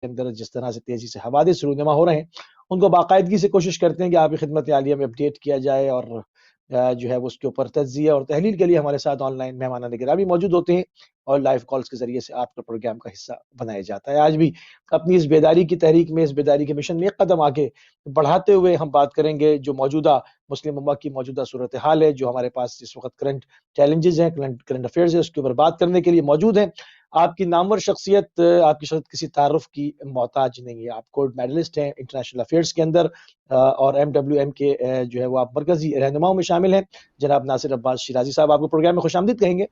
کے اندر جس طرح سے تیزی سے حوادث رونما ہو رہے ہیں ان کو باقاعدگی سے کوشش کرتے ہیں کہ آپ کی خدمت عالیہ میں اپڈیٹ کیا جائے، اور جو ہے اس کے اوپر تجزیہ اور تحلیل کے لیے ہمارے ساتھ آن لائن مہمان نگراں موجود ہوتے ہیں اور لائیو کالز کے ذریعے سے آپ کا پروگرام کا حصہ بنایا جاتا ہے۔ آج بھی اپنی اس بیداری کی تحریک میں، اس بیداری کے مشن میں ایک قدم آگے بڑھاتے ہوئے ہم بات کریں گے جو موجودہ مسلم امت کی موجودہ صورتحال ہے، جو ہمارے پاس اس وقت کرنٹ چیلنجز ہیں، کرنٹ افیئرز ہیں، اس کے اوپر بات کرنے کے لیے موجود ہیں۔ آپ کی نامور شخصیت، آپ کی شخصیت کسی تعارف کی محتاج نہیں ہے۔ آپ گولڈ میڈلسٹ ہیں انٹرنیشنل افیئرز کے اندر، اور MWM کے جو ہے وہ آپ مرکزی رہنماؤں میں شامل ہیں۔ جناب ناصر عباس شیرازی صاحب آپ کو پروگرام میں خوش آمدید کہیں گے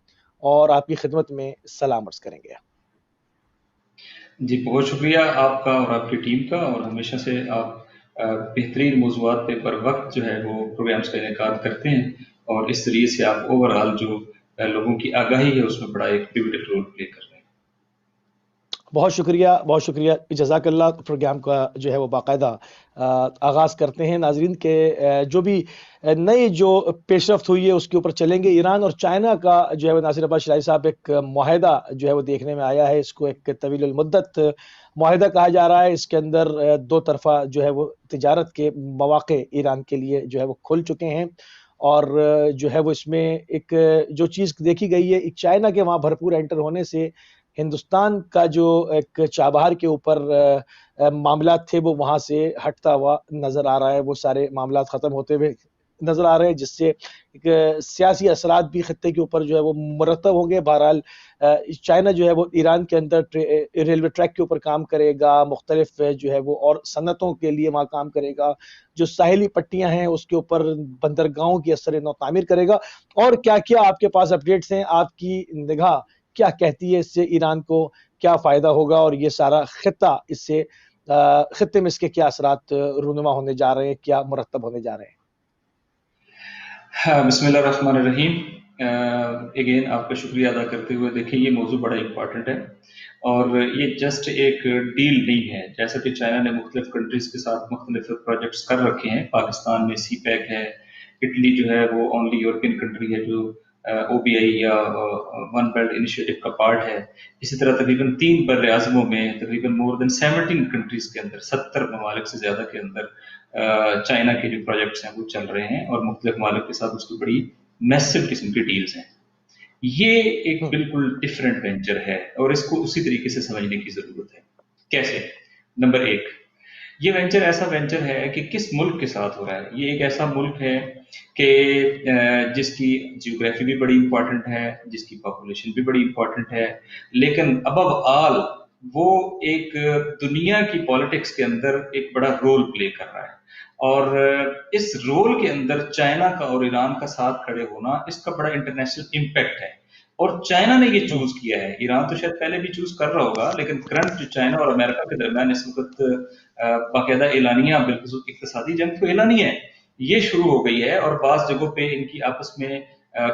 اور آپ کی خدمت میں سلام عرض کریں گے۔ جی بہت شکریہ آپ کا اور آپ کی ٹیم کا، اور ہمیشہ سے آپ بہترین موضوعات پہ پر وقت جو ہے وہ پروگرامز کا انعقاد کرتے ہیں، اور اس ذریعے سے آپ اوورآل جو لوگوں کی آگاہی ہے اس میں بڑا ایک پیوٹل رول پلے کر رہے ہیں۔ بہت شکریہ، بہت شکریہ، جزاک اللہ۔ پروگرام کا جو ہے وہ باقاعدہ آغاز کرتے ہیں۔ ناظرین کے جو بھی نئی جو پیش رفت ہوئی ہے اس کے اوپر چلیں گے۔ ایران اور چائنا کا جو ہے وہ ناصر عباس شیرازی صاحب ایک معاہدہ جو ہے وہ دیکھنے میں آیا ہے، اس کو ایک طویل المدت معاہدہ کہا جا رہا ہے۔ اس کے اندر دو طرفہ جو ہے وہ تجارت کے مواقع ایران کے لیے جو ہے وہ کھل چکے ہیں، اور جو ہے وہ اس میں ایک جو چیز دیکھی گئی ہے، ایک چائنا کے وہاں بھرپور انٹر ہونے سے ہندوستان کا جو ایک چابہار کے اوپر معاملات تھے وہ وہاں سے ہٹتا ہوا نظر آ رہا ہے، وہ سارے معاملات ختم ہوتے ہوئے نظر آ رہے ہیں، جس سے ایک سیاسی اثرات بھی خطے کے اوپر جو ہے وہ مرتب ہوں گے۔ بہرحال چائنا جو ہے وہ ایران کے اندر ریلوے ٹریک کے اوپر کام کرے گا، مختلف جو ہے وہ اور صنعتوں کے لیے وہاں کام کرے گا، جو ساحلی پٹیاں ہیں اس کے اوپر بندرگاہوں کی اثر نو تعمیر کرے گا، اور کیا کیا آپ کے پاس اپڈیٹس ہیں؟ آپ کی نگاہ کیا کہتی ہے؟ اس سے ایران کو کیا فائدہ ہوگا، اور یہ سارا خطہ اس سے خطے میں اس کے کیا اثرات رونما ہونے جا رہے ہیں، کیا مرتب ہونے جا رہے ہیں؟ بسم اللہ الرحمن الرحیم۔ اگین آپ کا شکریہ ادا کرتے ہوئے، دیکھیں یہ موضوع بڑا امپورٹنٹ ہے، اور یہ جسٹ ایک ڈیل نہیں ہے۔ جیسا کہ چائنا نے مختلف کنٹریز کے ساتھ مختلف پروجیکٹس کر رکھے ہیں، پاکستان میں سی پیک ہے، اٹلی جو ہے وہ اونلی یورپین کنٹری ہے جو OBI یا ون بیلٹ انیشیٹو کا پارٹ ہے۔ اسی طرح تقریباً 3 بر اعظموں میں تقریباً مور دین 17 کنٹریز کے اندر، 70 ممالک سے زیادہ کے اندر چائنا کے جو پروجیکٹس ہیں وہ چل رہے ہیں، اور مختلف ممالک کے ساتھ اس کی بڑی میسو قسم کی ڈیلز ہیں۔ یہ ایک بالکل ڈفرینٹ وینچر ہے، اور اس کو اسی طریقے سے سمجھنے کی ضرورت ہے۔ کیسے؟ نمبر 1، یہ وینچر ایسا وینچر ہے کہ کس ملک کے ساتھ ہو رہا ہے۔ یہ ایک ایسا ملک ہے کہ جس کی جیوگرافی بھی بڑی امپورٹنٹ ہے، جس کی پاپولیشن بھی بڑی امپورٹنٹ ہے، لیکن ابو آل وہ ایک دنیا کی پالیٹکس کے اندر ایک بڑا رول پلے کر رہا ہے، اور اس رول کے اندر چائنا کا اور ایران کا ساتھ کھڑے ہونا اس کا بڑا انٹرنیشنل امپیکٹ ہے، اور چائنا نے یہ چوز کیا ہے۔ ایران تو شاید پہلے بھی چوز کر رہا ہوگا، لیکن کرنٹ جو چائنا اور امریکہ کے درمیان اس وقت باقاعدہ اعلانیہ، بالخصوص اقتصادی جنگ تو اعلانیہ ہے، یہ شروع ہو گئی ہے، اور بعض جگہوں پہ ان کی آپس میں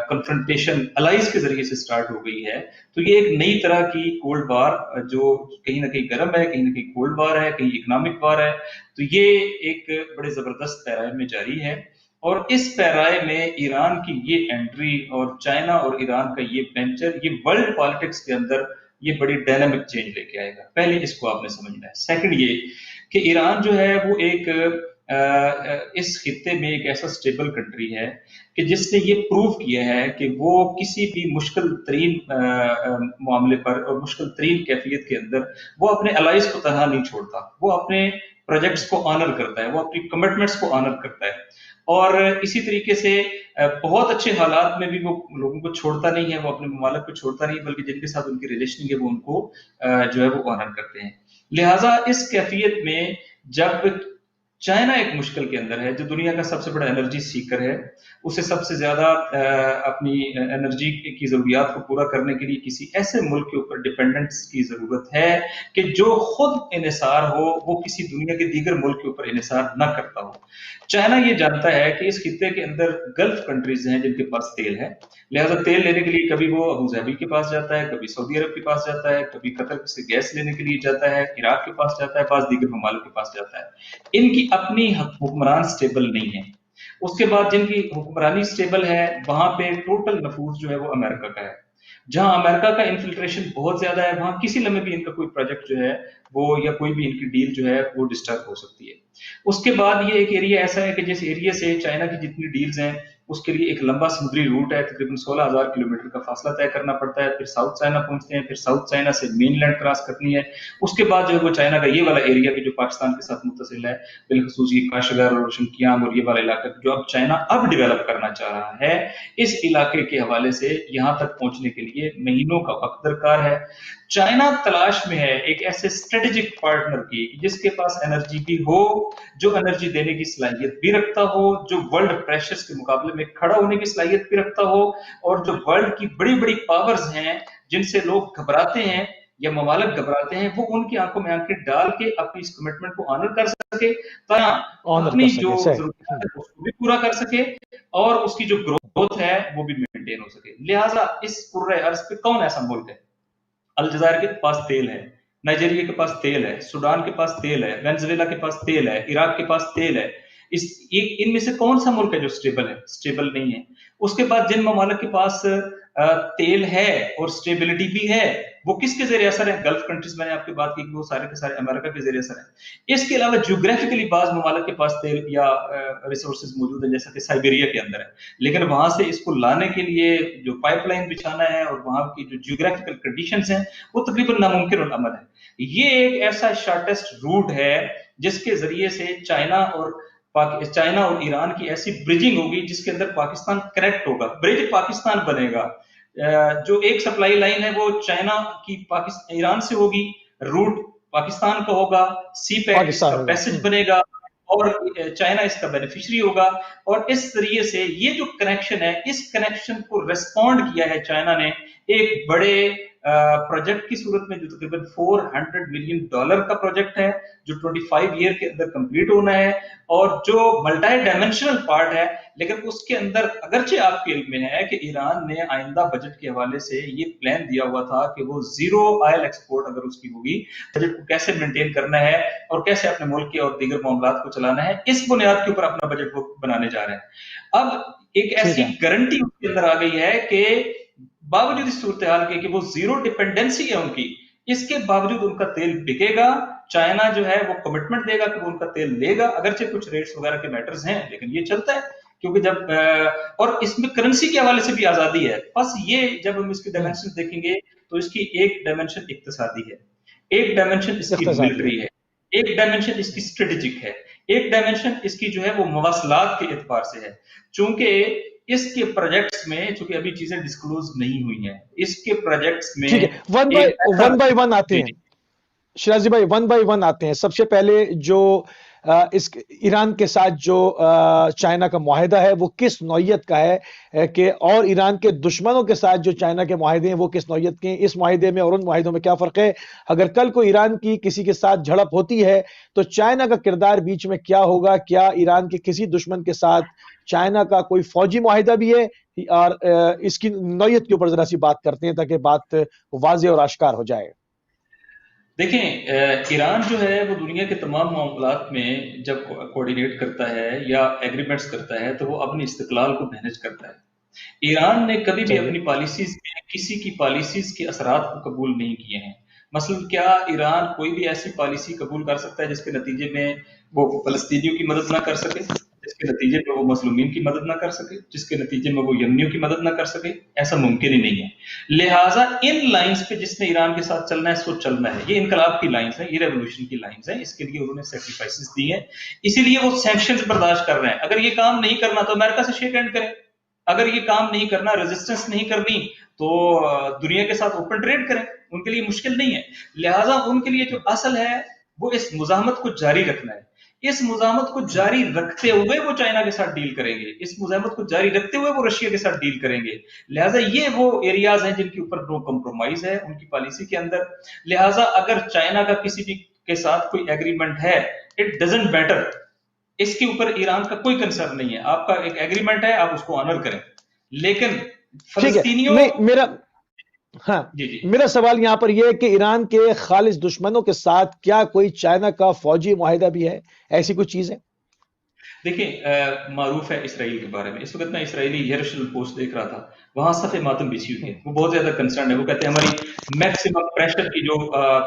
کنفرنٹیشن الائز کے ذریعے سے سٹارٹ ہو گئی ہے۔ تو یہ ایک نئی طرح کی کولڈ وار جو کہیں نہ کہیں گرم ہے، کہیں نہ کہیں کولڈ وار ہے، کہیں اکنامک وار ہے، تو یہ ایک بڑے زبردست پیرائے میں جاری ہے، اور اس پیرائے میں ایران کی یہ انٹری اور چائنا اور ایران کا یہ وینچر، یہ ورلڈ پالیٹکس کے اندر یہ بڑی ڈائنامک چینج لے کے آئے گا۔ پہلے اس کو آپ نے سمجھنا ہے۔ سیکنڈ یہ کہ ایران جو ہے وہ ایک اس خطے میں ایک ایسا سٹیبل کنٹری ہے کہ جس نے یہ پروو کیا ہے کہ وہ کسی بھی مشکل ترین معاملے پر اور مشکل ترین کیفیت کے اندر وہ اپنے الائز کو تنہا نہیں چھوڑتا، وہ اپنے پروجیکٹس کو آنر کرتا ہے، وہ اپنی کمٹمنٹس کو آنر کرتا ہے، اور اسی طریقے سے بہت اچھے حالات میں بھی وہ لوگوں کو چھوڑتا نہیں ہے، وہ اپنے ممالک کو چھوڑتا نہیں، بلکہ جن کے ساتھ ان کی ریلیشن ہے وہ ان کو جو ہے وہ آنر کرتے ہیں۔ لہٰذا اس کیفیت میں جب چائنا ایک مشکل کے اندر ہے، جو دنیا کا سب سے بڑا انرجی سیکر ہے، اسے سب سے زیادہ اپنی انرجی کی ضروریات کو پورا کرنے کے لیے کسی ایسے ملک کے اوپر ڈیپینڈنس کی ضرورت ہے کہ جو خود انحصار ہو، وہ کسی دنیا کے دیگر ملک کے اوپر انحصار نہ کرتا ہو۔ چائنا یہ جانتا ہے کہ اس خطے کے اندر گلف کنٹریز ہیں جن کے پاس تیل ہے، لہٰذا تیل لینے کے لیے کبھی وہ ابو ظہبی کے پاس جاتا ہے، کبھی سعودی عرب کے پاس جاتا ہے، کبھی قطر سے گیس لینے کے لیے جاتا ہے، عراق کے پاس جاتا ہے، بعض دیگر ممالک کے پاس جاتا ہے۔ ان کی اپنی حکمران سٹیبل نہیں ہے۔ اس کے بعد جن کی حکمرانی سٹیبل ہے وہاں پہ ٹوٹل نفوذ جو ہے وہ امریکہ کا ہے، جہاں امریکہ کا انفلٹریشن بہت زیادہ ہے وہاں کسی لمحے بھی ان کا کوئی پروجیکٹ جو ہے وہ یا کوئی بھی ان کی ڈیل جو ہے وہ ڈسٹرب ہو سکتی ہے۔ اس کے بعد یہ ایک ایریا ایسا ہے کہ جس ایریا سے چائنا کی جتنی ڈیلز ہیں اس کے لیے ایک لمبا سمندری روٹ ہے، تقریباً 16,000 کلومیٹر کا فاصلہ طے کرنا پڑتا ہے، پھر ساؤتھ چائنا پہنچتے ہیں، پھر ساؤتھ چائنا سے مین لینڈ کراس کرنی ہے۔ اس کے بعد جو ہے وہ چائنا کا یہ والا ایریا بھی جو پاکستان کے ساتھ متصل ہے، بالخصوص یہ کاشغر اور شنکیانگ اور یہ والا علاقہ جو اب چائنا اب ڈیولپ کرنا چاہ رہا ہے، اس علاقے کے حوالے سے یہاں تک پہنچنے کے لیے مہینوں کا وقت درکار ہے۔ چائنا تلاش میں ہے ایک ایسے اسٹریٹجک پارٹنر کی جس کے پاس انرجی بھی ہو، جو انرجی دینے کی صلاحیت بھی رکھتا ہو، جو ورلڈ پریشرز کے مقابلے میں کھڑا ہونے کی صلاحیت بھی رکھتا ہو، اور جو ورلڈ کی بڑی بڑی پاورز ہیں جن سے لوگ گھبراتے ہیں یا ممالک گھبراتے ہیں، وہ ان کی آنکھوں میں آنکھیں ڈال کے اپنی اس کمٹمنٹ کو آنر کر سکے، آنر اپنی کر جو سکے صحیح۔ ضروریات ہے اس کو بھی پورا کر سکے، اور اس کی جو گروتھ ہے وہ بھی مینٹین ہو سکے۔ لہٰذا اس کرۂ ارض پہ کون ایسا ملک ہے؟ الجزائر کے پاس تیل ہے، نائجیریا کے پاس تیل ہے، سوڈان کے پاس تیل ہے، وینزویلا کے پاس تیل ہے، عراق کے پاس تیل ہے۔ ان میں سے کون سا ملک ہے جو سٹیبل ہے؟ سٹیبل نہیں ہے۔ اس کے بعد جن ممالک کے پاس تیل ہے اور سٹیبلٹی بھی ہے وہ کس کے زیر اثر ہے؟ گلف کنٹریز، میں نے آپ کی بات کی کہ وہ سارے کے سارے امریکہ کے زیر اثر ہیں۔ اس کے علاوہ جیوگرافیکلی بعض ممالک کے پاس تیل یا ریسورسز موجود ہیں جیسا کہ سائبیریا کے اندر ہے، لیکن وہاں سے اس کو لانے کے لیے جو پائپ لائن بچھانا ہے اور وہاں کی جو جیوگرافیکل کنڈیشنز ہیں وہ تقریباً ناممکن العمل ہے۔ یہ ایک ایسا شارٹیسٹ روٹ ہے جس کے ذریعے سے چائنا اور ایران کی ایسی برجنگ ہوگی جس کے اندر پاکستان کنیکٹ ہوگا، برج پاکستان بنے گا۔ جو ایک سپلائی لائن ہے وہ چائنا کی ایران سے ہوگی، روٹ پاکستان کا ہوگا، سی پیک اس کا پاکستان ہوگا۔ پیسج بنے گا اور چائنا اس کا بینیفیشری ہوگا، اور اس ذریعے سے یہ جو کنیکشن ہے اس کنیکشن کو ریسپونڈ کیا ہے چائنا نے ایک بڑے پروجیکٹ کی صورت میں جو تقریباً $400 ملین کا پروجیکٹ ہے جو 25 ایئر کے اندر کمپلیٹ ہونا ہے، اور جو ملٹی ڈائمینشنل پارٹ ہے، لیکن اس کے اندر اگرچہ آپ کے علم میں ہے کہ ایران نے آئندہ بجٹ کے حوالے سے یہ پلان دیا ہوا تھا کہ وہ زیرو آئل ایکسپورٹ اگر اس کی ہوگی، بجٹ کو کیسے مینٹین کرنا ہے اور کیسے اپنے ملک کے اور دیگر معاملات کو چلانا ہے، اس بنیاد کے اوپر اپنا بجٹ وہ بنانے جا رہے ہیں۔ اب ایک ٹھیک ایسی ہے۔ گارنٹی اس کے اندر آ گئی ہے کہ باوجود اس صورتحال کے کہ وہ زیرو ڈیپینڈنسی ہے ان کی، اس کے باوجود ان کا تیل بکے گا، چائنا جو ہے وہ کمٹمنٹ دے گا کہ وہ ان کا تیل لے گا، اگرچہ کچھ ریٹس وغیرہ کے میٹرز ہیں لیکن یہ چلتا ہے، کیونکہ جب اور اس میں کرنسی کے حوالے سے بھی آزادی ہے۔ بس یہ جب ہم اس کی ڈائمینشن دیکھیں گے تو اس کی ایک ڈائمینشن اقتصادی ہے، ایک ڈائمینشن اس کی اقتصادی ہے۔ ملٹری ہے، ایک ڈائمینشن اس کی اسٹریٹجک ہے، ایک ڈائمینشن اس کی جو ہے وہ مواصلات کے اعتبار سے ہے۔ چونکہ اس کے پروجیکٹس میں، چونکہ ابھی چیزیں ڈسکلوز نہیں ہوئی ہیں، اس کے پروجیکٹس میں ٹھیک ہے، ایک ایسا ون بائی ون آتے جی ہیں جی شرازی بھائی، ون بائی ون آتے ہیں۔ سب سے پہلے جو اس ایران کے ساتھ جو چائنا کا معاہدہ ہے وہ کس نوعیت کا ہے کہ اور ایران کے دشمنوں کے ساتھ جو چائنا کے معاہدے ہیں وہ کس نوعیت کے ہیں؟ اس معاہدے میں اور ان معاہدوں میں کیا فرق ہے؟ اگر کل کو ایران کی کسی کے ساتھ جھڑپ ہوتی ہے تو چائنا کا کردار بیچ میں کیا ہوگا؟ کیا ایران کے کسی دشمن کے ساتھ چائنا کا کوئی فوجی معاہدہ بھی ہے؟ اور اس کی نوعیت کے اوپر ذرا سی بات کرتے ہیں تاکہ بات واضح اور آشکار ہو جائے۔ دیکھیں، ایران جو ہے وہ دنیا کے تمام معاملات میں جب کوآرڈینیٹ کرتا ہے یا ایگریمنٹس کرتا ہے تو وہ اپنی استقلال کو مینیج کرتا ہے۔ ایران نے کبھی بھی صحیح ہے۔ اپنی پالیسیز میں کسی کی پالیسیز کے اثرات کو قبول نہیں کیے ہیں۔ مثلا کیا ایران کوئی بھی ایسی پالیسی قبول کر سکتا ہے جس کے نتیجے میں وہ فلسطینیوں کی مدد نہ کر سکے، جس کے نتیجے میں وہ مظلومین کی مدد نہ کر سکے، جس کے نتیجے میں وہ یمنیوں کی مدد نہ کر سکے؟ ایسا ممکن ہی نہیں ہے۔ لہٰذا ان لائنز پہ جس نے ایران کے ساتھ چلنا ہے سو چلنا ہے، یہ انقلاب کی لائنز ہیں، یہ ریولوشن کی لائنز ہیں، اس کے لیے انہوں نے سیکریفائسز دی ہیں، اسی لیے وہ سینکشنز برداشت کر رہے ہیں۔ اگر یہ کام نہیں کرنا تو امریکہ سے شیک ہینڈ کریں، اگر یہ کام نہیں کرنا، ریزسٹنس نہیں کرنی، تو دنیا کے ساتھ اوپن ٹریڈ کریں، ان کے لیے مشکل نہیں ہے۔ لہٰذا ان کے لیے جو اصل ہے وہ اس مزاحمت کو جاری رکھنا ہے۔ اس مزاحمت کو جاری رکھتے ہوئے وہ چائنا کے ساتھ ڈیل کریں گے، اس مزاحمت کو جاری رکھتے ہوئے وہ رشیا کے ساتھ ڈیل کریں گے۔ لہٰذا یہ وہ ایریاز ہیں جن کے اوپر نو کمپرومائز ہے ان کی پالیسی کے اندر۔ لہٰذا اگر چائنا کا کسی بھی کے ساتھ کوئی ایگریمنٹ ہے، اٹ ڈزنٹ میٹر، اس کے اوپر ایران کا کوئی کنسرن نہیں ہے۔ آپ کا ایک ایگریمنٹ ہے، آپ اس کو آنر کریں، لیکن ٹھیک ہے، فلسطینیوں نہیں ہاں جی جی میرا سوال یہاں پر یہ ہے کہ ایران کے خالص دشمنوں کے ساتھ کیا کوئی چائنا کا فوجی معاہدہ بھی ہے؟ ایسی کوئی چیز ہے؟ دیکھیں، معروف ہے اسرائیل کے بارے میں، اس وقت میں اسرائیلی یروشلم پوسٹ دیکھ رہا تھا، वहां सफ़े मातम बिछी हुई है। वो बहुत ज्यादा कंसर्न है। वो कहते हैं हमारी मैक्सिमम प्रेशर की जो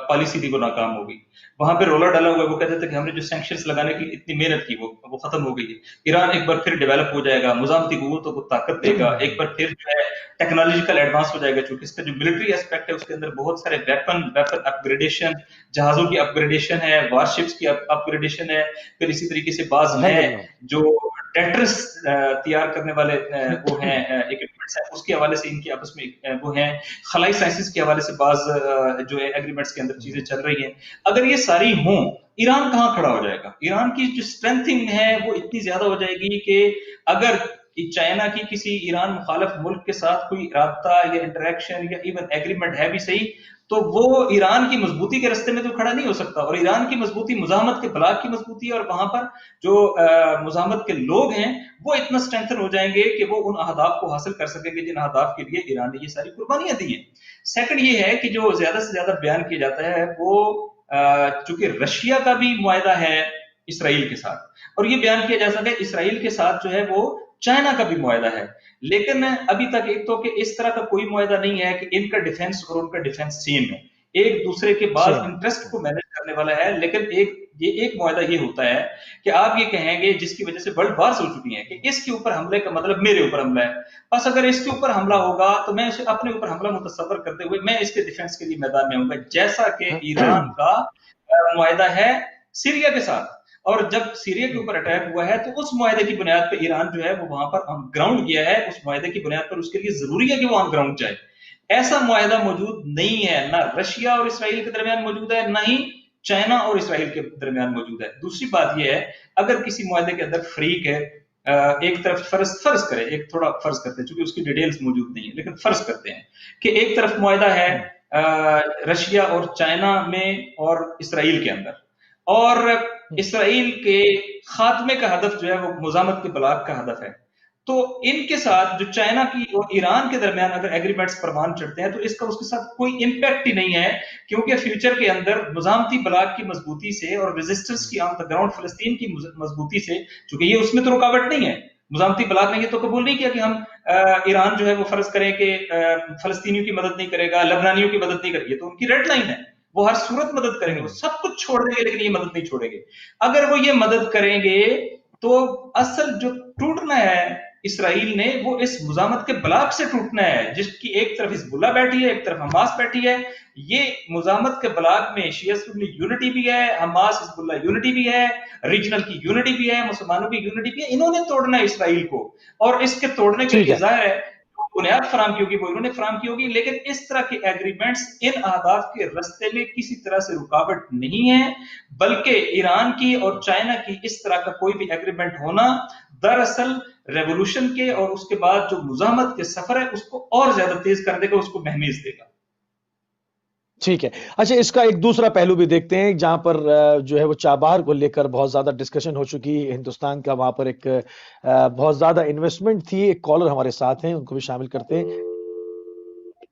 पॉलिसी थी वो नाकाम हो गई। वहां पे रोलर डाला हुआ है। वो कहते थे कि हमने जो सैंक्शंस लगाने की इतनी मेहनत की वो खत्म हो गई है। ईरान एक बार फिर डेवलप हो जाएगा, मुजामती कुव्वतों को ताकत देगा, एक बार फिर जो है टेक्नोलॉजिकल एडवांस हो जाएगा। क्योंकि इसका जो मिलिट्री एस्पेक्ट है उसके अंदर बहुत सारे वेपन अपग्रेडेशन, जहाजों की अपग्रेडेशन है, वारशिप्स की अपग्रेडेशन है। फिर इसी तरीके से बाज है नए बिल्कुल। जो डेटर्स तैयार करने वाले वो हैं इक्विपमेंट्स हैं, उसके हवाले से इनकी आपस में वो हैं। खलाई साइंसेस के हवाले से बाज जो है एग्रीमेंट्स के अंदर चीजें चल रही हैं। अगर ये सारी हों, ईरान कहाँ खड़ा हो जाएगा? ईरान की जो स्ट्रेंथिंग है वो इतनी ज्यादा हो जाएगी कि अगर चाइना की किसी ईरान मुखालिफ मुल्क के साथ कोई राब्ता या इंटरेक्शन या इवन एग्रीमेंट है भी सही, तो वो ईरान की मजबूती के रास्ते में तो खड़ा नहीं हो सकता। और ईरान की मजबूती मुजामत के ब्लॉक की मजबूती है, और वहां पर जो मुजामत के लोग हैं वो इतना स्ट्रेंथन हो जाएंगे कि वो उन अहदाफ को हासिल कर सकेंगे जिन अहदाफ के लिए ईरान ने ये सारी कुर्बानियां दी हैं। सेकंड ये है कि जो ज्यादा से ज्यादा बयान किया जाता है वो चूंकि रशिया का भी मुआहदा है इसराइल के साथ, और ये बयान किया जा सकता है इसराइल के साथ जो है वो चाइना का भी मुआहदा है। लेकिन अभी तक एक तो कि इस तरह का कोई मुआहदा नहीं है कि इनका डिफेंस और उनका डिफेंस सेम है, एक दूसरे के बाद सेम। इंटरेस्ट को मैनेज करने वाला है। लेकिन एक मुआहदा ये होता है कि आप ये कहेंगे, जिसकी वजह से वर्ल्ड वार्स हो चुकी हैं, कि इसके ऊपर हमले का मतलब मेरे ऊपर हमला है। बस अगर इसके ऊपर हमला होगा तो मैं इसे अपने ऊपर हमला मुतसव्वर करते हुए मैं इसके डिफेंस के लिए मैदान में आऊंगा, जैसा कि ईरान का मुआहदा है सीरिया के साथ। और जब सीरिया के ऊपर अटैक हुआ है तो उस मुआहदे की बुनियाद पर ईरान जो है वो वहां पर ऑन ग्राउंड गया है। उस मुआहदे की बुनियाद पर उसके लिए जरूरी है कि वो ऑन ग्राउंड जाए। ऐसा मुआहदा मौजूद नहीं है, ना रशिया और इसराइल के दरमियान मौजूद है, ना ही चाइना और इसराइल के दरमियान मौजूद है। दूसरी बात यह है, अगर किसी मुआहदे के अंदर फ्रीक है, एक तरफ फर्ज करें, एक थोड़ा फर्ज करते हैं, चूंकि उसकी डिटेल्स मौजूद नहीं है, लेकिन फर्ज करते हैं कि एक तरफ मुआहदा है रशिया और चाइना में और इसराइल के अंदर, और इसराइल के खात्मे का हदफ जो है वो मुजामत के ब्लॉक का हदफ है। तो इनके साथ जो चाइना की और ईरान के दरमियान अगर एग्रीमेंट्स परमान चढ़ते हैं तो इसका उसके साथ कोई इंपैक्ट ही नहीं है, क्योंकि फ्यूचर के अंदर मुजामती ब्लॉक की मजबूती से और रेजिस्टेंस की ऑन द ग्राउंड फलस्तीन की मजबूती से, चूंकि ये उसमें तो रुकावट नहीं है, मुजामती ब्लॉक ने ये तो कबूल नहीं किया कि हम ईरान जो है वो फर्ज करें कि फलस्तीनियों की मदद नहीं करेगा, लबनानियों की मदद नहीं करेगी। तो उनकी रेड लाइन है, वो हर सूरत मदद करेंगे, वो सब कुछ छोड़ देंगे लेकिन ये मदद नहीं छोड़ेंगे। अगर वो ये मदद करेंगे तो असल जो टूटना है इसराइल ने वो इस मुजामत के ब्लॉक से टूटना है, जिसकी एक तरफ हिजबुल्लाह बैठी है, एक तरफ हमास बैठी है। ये मुजामत के ब्लॉक में शिया सुन्नी यूनिटी भी है, हमास हिजबुल्लाह यूनिटी भी है, रीजनल की यूनिटी भी है, मुसलमानों की यूनिटी भी है। इन्होंने तोड़ना है इसराइल को, और इसके तोड़ने के ठीक लिए है। जाहिर है बुनियाद फराम की होगी वो इन्होंने फराम की होगी। लेकिन इस तरह के एग्रीमेंट्स इन अहदाफ के रास्ते में किसी तरह से रुकावट नहीं है, बल्कि ईरान की और चाइना की इस तरह का कोई भी एग्रीमेंट होना दरअसल रेवोल्यूशन के और उसके बाद जो मुजामत के सफर है उसको और ज्यादा तेज कर देगा, उसको महमीज देगा। ठीक है। अच्छा, इसका एक दूसरा पहलू भी देखते हैं, जहां पर जो है वो चाबहार को लेकर बहुत ज्यादा डिस्कशन हो चुकी है। हिंदुस्तान का वहां पर एक बहुत ज्यादा इन्वेस्टमेंट थी। एक कॉलर हमारे साथ हैं, उनको भी शामिल करते हैं।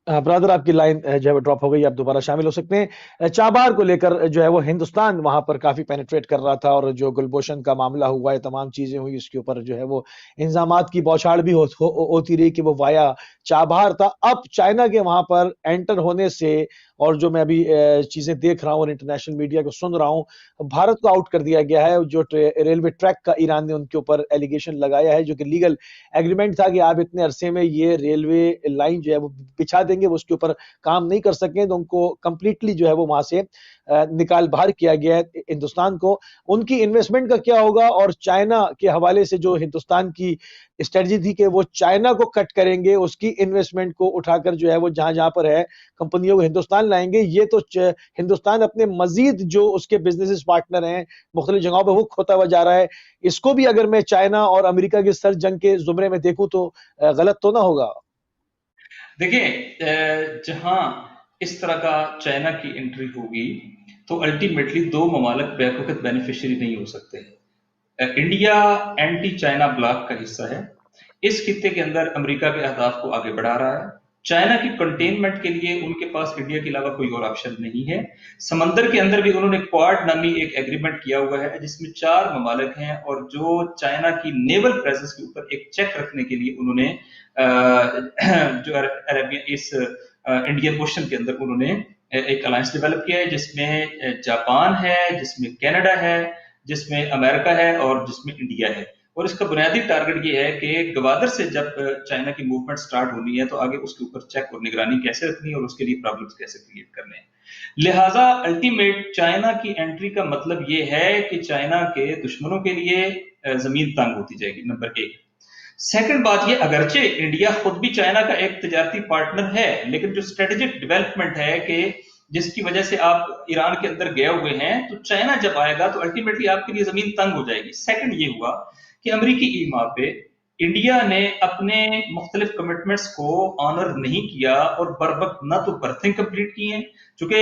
ब्रदर, आपकी लाइन जो है वो ड्रॉप हो गई, आप दोबारा शामिल हो सकते हैं। चाबहार को लेकर जो है वो हिंदुस्तान वहां पर काफी पेनिट्रेट कर रहा था, और जो गुलभूषण का मामला हुआ है, तमाम चीजें हुई, उसके ऊपर जो है वो इंजामात की बौछार भी होती रही कि वो वाया चाबहार था। अब चाइना के वहां पर एंटर होने से, और जो मैं अभी चीजें देख रहा हूँ और इंटरनेशनल मीडिया को सुन रहा हूँ, भारत को आउट कर दिया गया है। जो रेलवे ट्रैक का ईरान ने उनके ऊपर एलिगेशन लगाया है, जो कि लीगल एग्रीमेंट था कि आप इतने अरसे में ये रेलवे लाइन जो है वो बिछा देंगे, वो उसके ऊपर काम नहीं कर सकें, तो उनको कंप्लीटली जो है वो वहां से निकाल बाहर किया गया है हिंदुस्तान को। उनकी इन्वेस्टमेंट का क्या होगा? और चाइना के हवाले से जो हिंदुस्तान की स्ट्रेटजी थी कि वो चाइना को कट करेंगे, उसकी इन्वेस्टमेंट को उठाकर जो है वो जहां जहां पर है कंपनियों को हिंदुस्तान लाएंगे। ये तो हिंदुस्तान अपने मजीद जो उसके बिजनेस पार्टनर हैं मुख्तलिफ जगहों पर वो खोता हुआ जा रहा है। इसको भी अगर मैं चाइना और अमेरिका की सर्द जंग के जुमरे में देखूं तो गलत तो ना होगा? देखिए, जहां इस तरह का चाइना की एंट्री होगी तो अल्टीमेटली दो ममालिक बैकवक्त बेनिफिशियरी नहीं हो सकते। इंडिया एंटी चाइना ब्लॉक का हिस्सा है। इस खित्ते के अंदर अमेरिका के अहदाफ को आगे बढ़ा रहा है, चाइना की कंटेनमेंट के लिए उनके पास इंडिया के अलावा कोई और ऑप्शन नहीं है। समंदर के अंदर भी उन्होंने क्वाड नामी एक एग्रीमेंट किया हुआ है जिसमें 4 ममालिक हैं, और जो चाइना की नेवल प्रेजेंस के ऊपर एक चेक रखने के लिए उन्होंने जो अरेबियन इस इंडियन ओशन के अंदर उन्होंने एक अलायंस डेवलप किया है, जिसमें जापान है, जिसमें कनाडा है, जिसमें अमेरिका है और जिसमें इंडिया है। और इसका बुनियादी टारगेट ये है कि गवादर से जब चाइना की मूवमेंट स्टार्ट होनी है तो आगे उसके ऊपर चेक और निगरानी कैसे रखनी है और उसके लिए प्रॉब्लम्स कैसे क्रिएट करने हैं। लिहाजा अल्टीमेट चाइना की एंट्री का मतलब ये है कि चाइना के दुश्मनों के लिए जमीन तंग होती जाएगी, नंबर 1। सेकंड बात ये, अगरचे इंडिया खुद भी चाइना का एक तजारती पार्टनर है, लेकिन जो स्ट्रेटेजिक डेवलपमेंट है कि जिसकी वजह से आप ईरान के अंदर गए हुए हैं, तो चाइना जब आएगा तो अल्टीमेटली आपके लिए जमीन तंग हो जाएगी। सेकंड ये हुआ कि अमेरिकी ईमा पे इंडिया ने अपने मुख्तलिफ कमिटमेंट्स को ऑनर नहीं किया और बर वक्त ना तो बर्थिंग कंप्लीट की है, चूंकि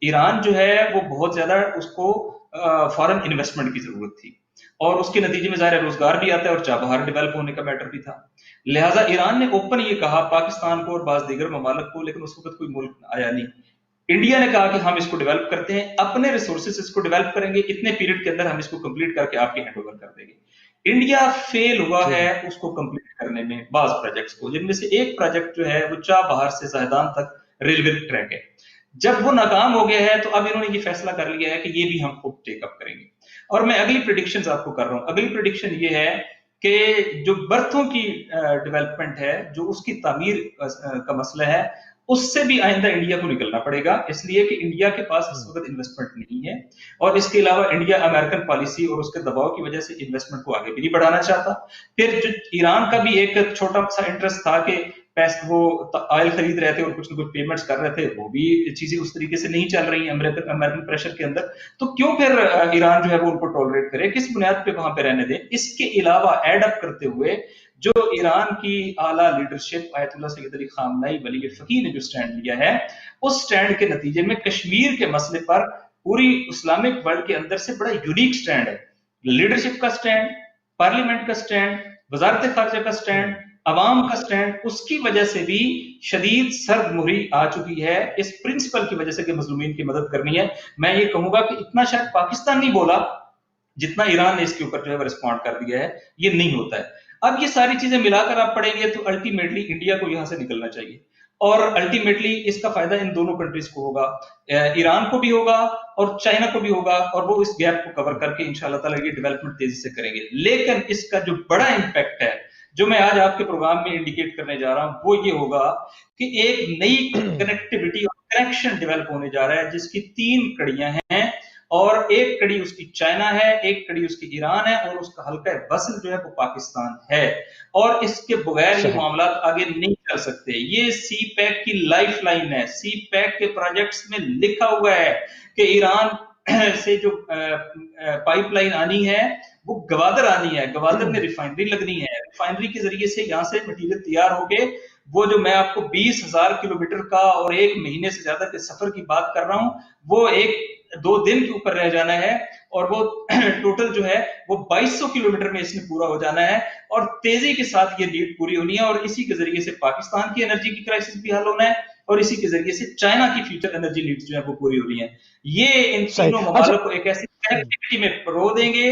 ईरान जो है वो बहुत ज्यादा उसको फॉरेन इन्वेस्टमेंट की जरूरत थी, और उसके नतीजे में ज़ाहिर रोजगार भी आता है और चाबहार डेवलप होने का मैटर भी था। लिहाजा ईरान ने ओपन ये कहा पाकिस्तान को और बाज दीगर ममालिक को, लेकिन उस वक्त कोई मुल्क आया नहीं। इंडिया ने कहा कि हम इसको डेवलप करते हैं, अपने रिसोर्सेस इसको डेवलप करेंगे, इतने पीरियड के अंदर हम इसको कंप्लीट करके आपके हैंड ओवर कर देंगे। इंडिया फेल हुआ है उसको कंप्लीट करने में बाज प्रोजेक्ट्स को, जिनमें से एक प्रोजेक्ट जो है वो चाबहार से ज़हदान तक रेलवे ट्रैक है। जब वो नाकाम हो गया है तो अब इन्होंने ये फैसला कर लिया है कि ये भी हम खुद टेकअप करेंगे। और मैं अगली प्रेडिक्शंस आपको कर रहा हूं। अगली प्रेडिक्शन ये है कि जो बर्थों की डेवलपमेंट है, जो उसकी तामीर का मसला है, उससे भी आइंदा इंडिया को निकलना पड़ेगा, इसलिए कि इंडिया के पास इस वक्त इन्वेस्टमेंट नहीं है, और इसके अलावा इंडिया अमेरिकन पॉलिसी और उसके दबाव की वजह से इन्वेस्टमेंट को आगे भी नहीं बढ़ाना चाहता। फिर जो ईरान का भी एक छोटा सा इंटरेस्ट था कि वो ऑयल खरीद रहे थे और कुछ ना कुछ पेमेंट्स कर रहे थे, वो भी चीजें उस तरीके से नहीं चल रही हैं अमेरिकन प्रेशर के अंदर, तो क्यों फिर ईरान जो है वो उनको टॉलरेट करे, किस बुनियाद पे वहां पे रहने दें। इसके अलावा एड अप करते हुए जो ईरान की आला leadership Ayatollah Sayyid Ali Khamenei वली फकीह ने जो स्टैंड लिया है, उस स्टैंड के नतीजे में कश्मीर के मसले पर पूरी इस्लामिक वर्ल्ड के अंदर से बड़ा यूनिक स्टैंड है। लीडरशिप का स्टैंड, पार्लियामेंट का स्टैंड, वजारत खारजा का स्टैंड, अवाम का स्टैंड, उसकी वजह से भी शदीद सर्द मुहरी आ चुकी है इस प्रिंसिपल की वजह से कि मजलूमीन की मदद करनी है। मैं ये कहूंगा कि इतना शायद पाकिस्तान नहीं बोला जितना ईरान ने इसके ऊपर जो है रिस्पॉन्ड कर दिया है, ये नहीं होता है। अब ये सारी चीजें मिलाकर आप पढ़ेंगे तो अल्टीमेटली इंडिया को यहां से निकलना चाहिए, और अल्टीमेटली इसका फायदा इन दोनों कंट्रीज को होगा, ईरान को भी होगा और चाइना को भी होगा, और वो इस गैप को कवर करके इंशाल्लाह ताला ये डेवलपमेंट तेजी से करेंगे। लेकिन इसका जो बड़ा इंपैक्ट है, जो मैं आज आपके प्रोग्राम में इंडिकेट करने जा रहा हूं, वो ये होगा कि एक नई कनेक्टिविटी और कनेक्शन डेवलप होने जा रहा है जिसकी 3 कड़ियां हैं, और एक कड़ी उसकी चाइना है, एक कड़ी उसकी ईरान है, और उसका हल्का वसल जो है वो पाकिस्तान है, और इसके बगैर ये मामला आगे नहीं चल सकते। ये सी पैक की लाइफ लाइन है। सी पैक के प्रोजेक्ट्स में लिखा हुआ है कि ईरान से जो पाइपलाइन आनी है वो गवादर आनी है, गवादर में रिफाइनरी लगनी है, रिफाइनरी के जरिए से यहाँ से मटीरियल तैयार होके वो जो मैं आपको 20,000 किलोमीटर का और 1 महीने से ज्यादा के सफर की बात कर रहा हूं, वो 1-2 दिन के ऊपर रह जाना है, और वो टोटल जो है वो 2200 किलोमीटर में इसने पूरा हो जाना है, और तेजी के साथ ये नीड पूरी होनी है, और इसी के जरिए से पाकिस्तान की एनर्जी की क्राइसिस भी हल होना है, और इसी के जरिए से चाइना की फ्यूचर एनर्जी नीड्स जो है वो पूरी हो रही है। ये इन तीनों ममालिक को एक ऐसी कनेक्टिविटी में परो देंगे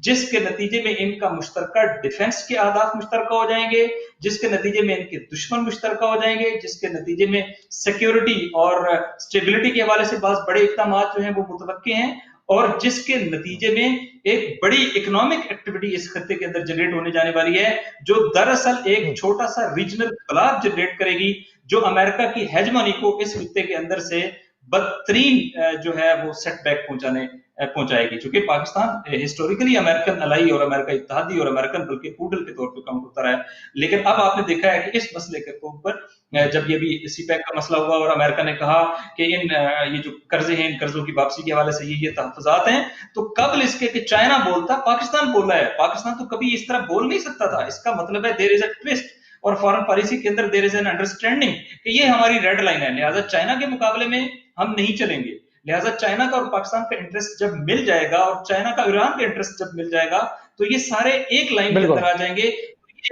जिसके नतीजे में इनका मुश्तरका डिफेंस के आदाफ मुश्तरका हो जाएंगे, जिसके नतीजे में इनके दुश्मन मुश्तरका हो जाएंगे, जिसके नतीजे में सिक्योरिटी और स्टेबिलिटी के हवाले से बहुत बड़े इक़दामात जो हैं वो मुतवक्के हैं, और जिसके नतीजे में एक बड़ी इकोनॉमिक एक्टिविटी इस खत्ते के अंदर जनरेट होने जाने वाली है, जो दरअसल एक छोटा सा रीजनल कोलैप्स जनरेट करेगी, जो अमेरिका की हेजमनी को इस खत्ते के अंदर से बदतरीन जो है वो सेटबैक पहुंचाएगी, क्योंकि पाकिस्तान हिस्टोरिकली अमेरिकन अलाई और अमेरिका इत्तेहादी और अमेरिकन बल्कि पूडल के तौर पर काउंट होता रहा है। लेकिन अब आपने देखा है कि इस मसले के ऊपर जब ये भी सीपैक का मसला हुआ और अमेरिका ने कहा कि ये जो कर्जे हैं, इन कर्जों की वापसी के हवाले से ये तहफ़्फ़ुज़ात हैं, तो कबल इसके कि चाइना बोलता, पाकिस्तान बोल रहा है। पाकिस्तान तो कभी इस तरह बोल नहीं सकता था। इसका मतलब है देयर इज अ ट्विस्ट, और फॉरेन पॉलिसी के अंदर देयर इज एन अंडरस्टैंडिंग कि ये हमारी रेड लाइन है, लिहाजा चाइना के मुकाबले में हम नहीं चलेंगे। लिहाजा चाइना का और पाकिस्तान का इंटरेस्ट जब मिल जाएगा और चाइना का ईरान का इंटरेस्ट जब मिल जाएगा, तो ये सारे एक लाइन के अंदर आ जाएंगे।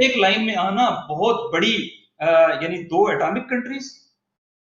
एक लाइन में आना बहुत बड़ी यानी 2 एटॉमिक कंट्रीज,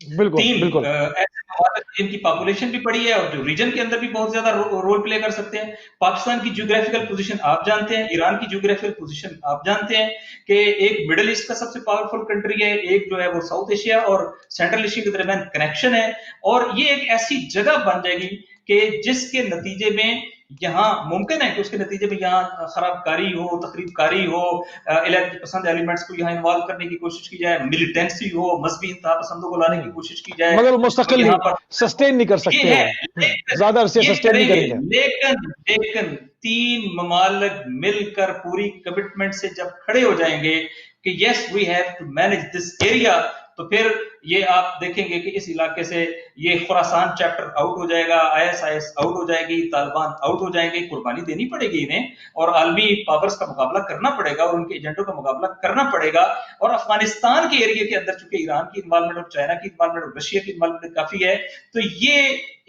बिल्कुल 3 बिल्कुल। ऐसे ममालिक जिनकी पॉपुलेशन भी बड़ी है और जो रीजन के अंदर भी बहुत ज्यादा रोल प्ले कर सकते हैं। पाकिस्तान की जियोग्राफिकल पोजीशन आप जानते हैं, ईरान की जियोग्राफिकल पोजीशन आप जानते हैं कि एक मिडिल ईस्ट का सबसे पावरफुल कंट्री है, एक जो है वो साउथ एशिया और सेंट्रल एशिया के दरमियान कनेक्शन है, और ये एक ऐसी जगह बन जाएगी कि जिसके नतीजे में यहाँ मुमकिन है कि उसके नतीजे में यहाँ खराबकारी हो, तखरीबकारी हो, पसंद एलिमेंट्स को यहाँ इन्वॉल्व करने की कोशिश की जाए, मिलिटेंसी हो, मजहबी इंतहा पसंदों को लाने की कोशिश की जाए, मगर वो और मुस्तकिल यहाँ नहीं पर सस्टेन नहीं कर ये सकते, है। वो लेकिन ज्यादा अरसे ये सस्टेन नहीं करेंगे, करेंगे। लेकिन 3 ममालिक मिलकर पूरी कमिटमेंट से जब खड़े हो जाएंगे कि yes we have to manage this area, तो फिर ये आप देखेंगे कि इस इलाके से ये खुरासान चैप्टर आउट हो जाएगा, आईएसआईएस आउट हो जाएगी, तालिबान आउट हो जाएंगे, कुर्बानी देनी पड़ेगी इन्हें और आलमी पावर्स का मुकाबला करना पड़ेगा और उनके एजेंडों का मुकाबला करना पड़ेगा। और अफगानिस्तान के एरिया के अंदर चूंकि ईरान की इन्वॉल्वमेंट और चाइना की इन्वॉल्वमेंट और रशिया की इन्वॉल्वमेंट काफी है, तो ये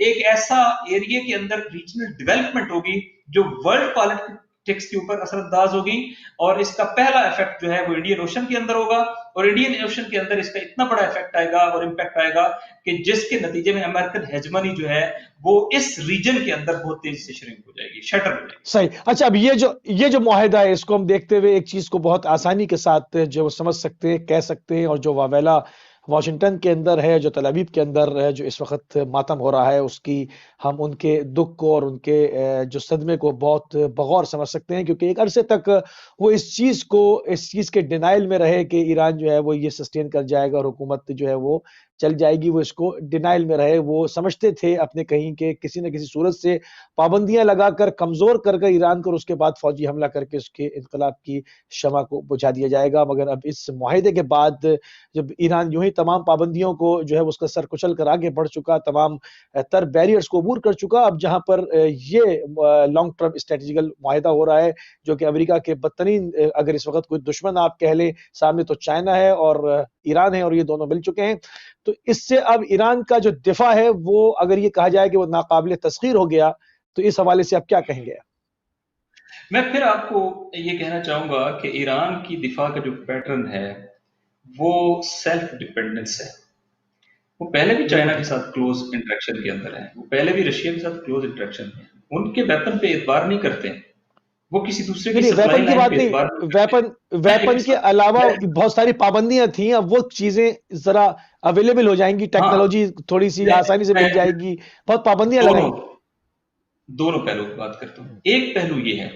एक ऐसा एरिया के अंदर रीजनल डेवलपमेंट होगी जो वर्ल्ड पॉलिटिक्स के ऊपर असरअंदाज होगी, और इसका पहला इफेक्ट जो है वो इंडियन ओशन के अंदर होगा, और इंडियन ओशन के अंदर इसका इतना बड़ा इफेक्ट आएगा और इम्पैक्ट आएगा कि जिसके नतीजे में अमेरिकन हेजमनी जो है वो इस रीजन के अंदर बहुत तेजी से श्रिंक हो जाएगी, शटर हो जाएगी। सही। अच्छा, अब ये जो मुआहिदा है, इसको हम देखते हुए एक चीज को बहुत आसानी के साथ जो समझ सकते हैं, कह सकते हैं, और जो वावेला वाशिंगटन के अंदर है, जो तल अवीव के अंदर है, जो इस वक्त मातम हो रहा है, उसकी हम उनके दुख को और उनके जो सदमे को बहुत बगौर समझ सकते हैं, क्योंकि एक अरसे तक वो इस चीज के डिनाइल में रहे कि ईरान जो है वो ये सस्टेन कर जाएगा और हुकूमत जो है वो चल जाएगी, वो इसको डिनाइल में रहे। वो समझते थे अपने कहीं के किसी न किसी सूरत से पाबंदियां लगाकर कमजोर कर ईरान को, और उसके बाद फौजी हमला करके उसके इनकलाब की शमा को बुझा दिया जाएगा। मगर अब इस मुआहिदे के बाद जब ईरान यूं ही तमाम पाबंदियों को जो है उसका सर कुचल कर आगे बढ़ चुका, तमाम तर बैरियर्स को अबूर कर चुका, अब जहां पर ये लॉन्ग टर्म स्ट्रेटेजिकल मुआहिदा हो रहा है, जो कि अमेरिका के बदतरीन अगर इस वक्त कोई दुश्मन आप कह लें सामने, तो चाइना है और ईरान है, और ये दोनों मिल चुके हैं। तो इससे अब ईरान का जो दिफा है वो अगर ये कहा जाए कि वो नाकाबिले तस्खीर हो गया, तो इस हवाले से आप क्या कहेंगे? मैं फिर आपको ये कहना चाहूंगा कि ईरान की दिफा का जो पैटर्न है वो सेल्फ डिपेंडेंस है। वो पहले भी चाइना के साथ क्लोज इंटरेक्शन के अंदर है, वो पहले भी रशिया के साथ क्लोज इंटरेक्शन में है, उनके वेपन पे एतबार नहीं करते हैं, वो किसी दूसरे की नहीं, सप्लाई वेपन की लाइन बात पे नहीं, एतबार नहीं वेपन के अलावा करते। बहुत सारी पाबंदियां थी, अब वो चीजें जरा अवेलेबल हो जाएंगी, हाँ, टेक्नोलॉजी थोड़ी सी आसानी से मिल मैं जाएगी, बहुत पाबंदियां दोनों लगाई। दोनों पहलू की बात करता हूँ। एक पहलू ये है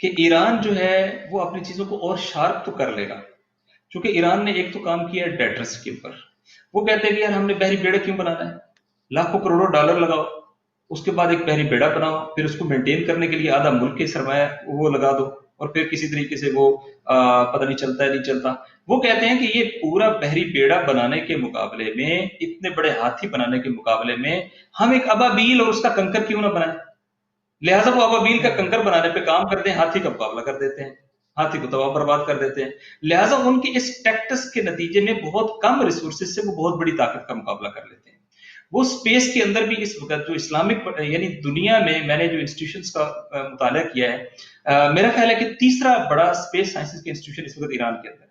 कि ईरान जो है वो अपनी चीजों को और शार्प तो कर लेगा, क्योंकि ईरान ने एक तो काम किया है डेटर्स के ऊपर। वो कहते हैं कि यार हमने बहरी बेड़ा क्यों बनाना है, लाखों करोड़ों डॉलर लगाओ, उसके बाद एक बहरी बेड़ा बनाओ, फिर उसको मेंटेन करने के लिए आधा मुल्क के सरमाया वो लगा दो, और फिर किसी तरीके से वो पता नहीं चलता है नहीं चलता। वो कहते हैं कि ये पूरा बहरी बेड़ा बनाने के मुकाबले में, इतने बड़े हाथी बनाने के मुकाबले में, हम एक अबाबील और उसका कंकर क्यों ना बनाए, लिहाजा वो अबाबील का कंकर बनाने पे काम करते हैं, हाथी का मुकाबला कर देते हैं, हाथी को तबाह बर्बाद कर देते हैं। लिहाजा उनके इस टैक्टिस के नतीजे में बहुत कम रिसोर्सेज से वो बहुत बड़ी ताकत का मुकाबला कर लेते हैं। वो स्पेस के अंदर भी इस वक्त जो इस्लामिक यानी दुनिया में मैंने जो इंस्टीट्यूशंस का मुताला किया है, मेरा ख्याल है कि तीसरा बड़ा स्पेस साइंसेस के इंस्टीट्यूशन इस वक्त ईरान के अंदर है।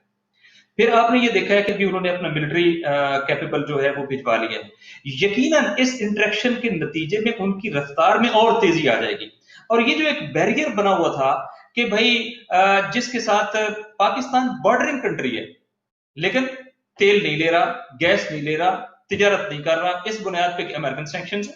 फिर आपने ये देखा है कि भी उन्होंने अपना मिलिट्री कैपेबल जो है वो भिजवा लिया है। यकीनन इस इंटरेक्शन के नतीजे में उनकी रफ्तार में और तेजी आ जाएगी, और ये जो एक बैरियर बना हुआ था कि भाई जिसके साथ पाकिस्तान बॉर्डरिंग कंट्री है लेकिन तेल नहीं ले रहा, गैस नहीं ले रहा, तिजारत नहीं कर रहा, इस बुनियाद पे अमेरिकन सैंक्शंस है।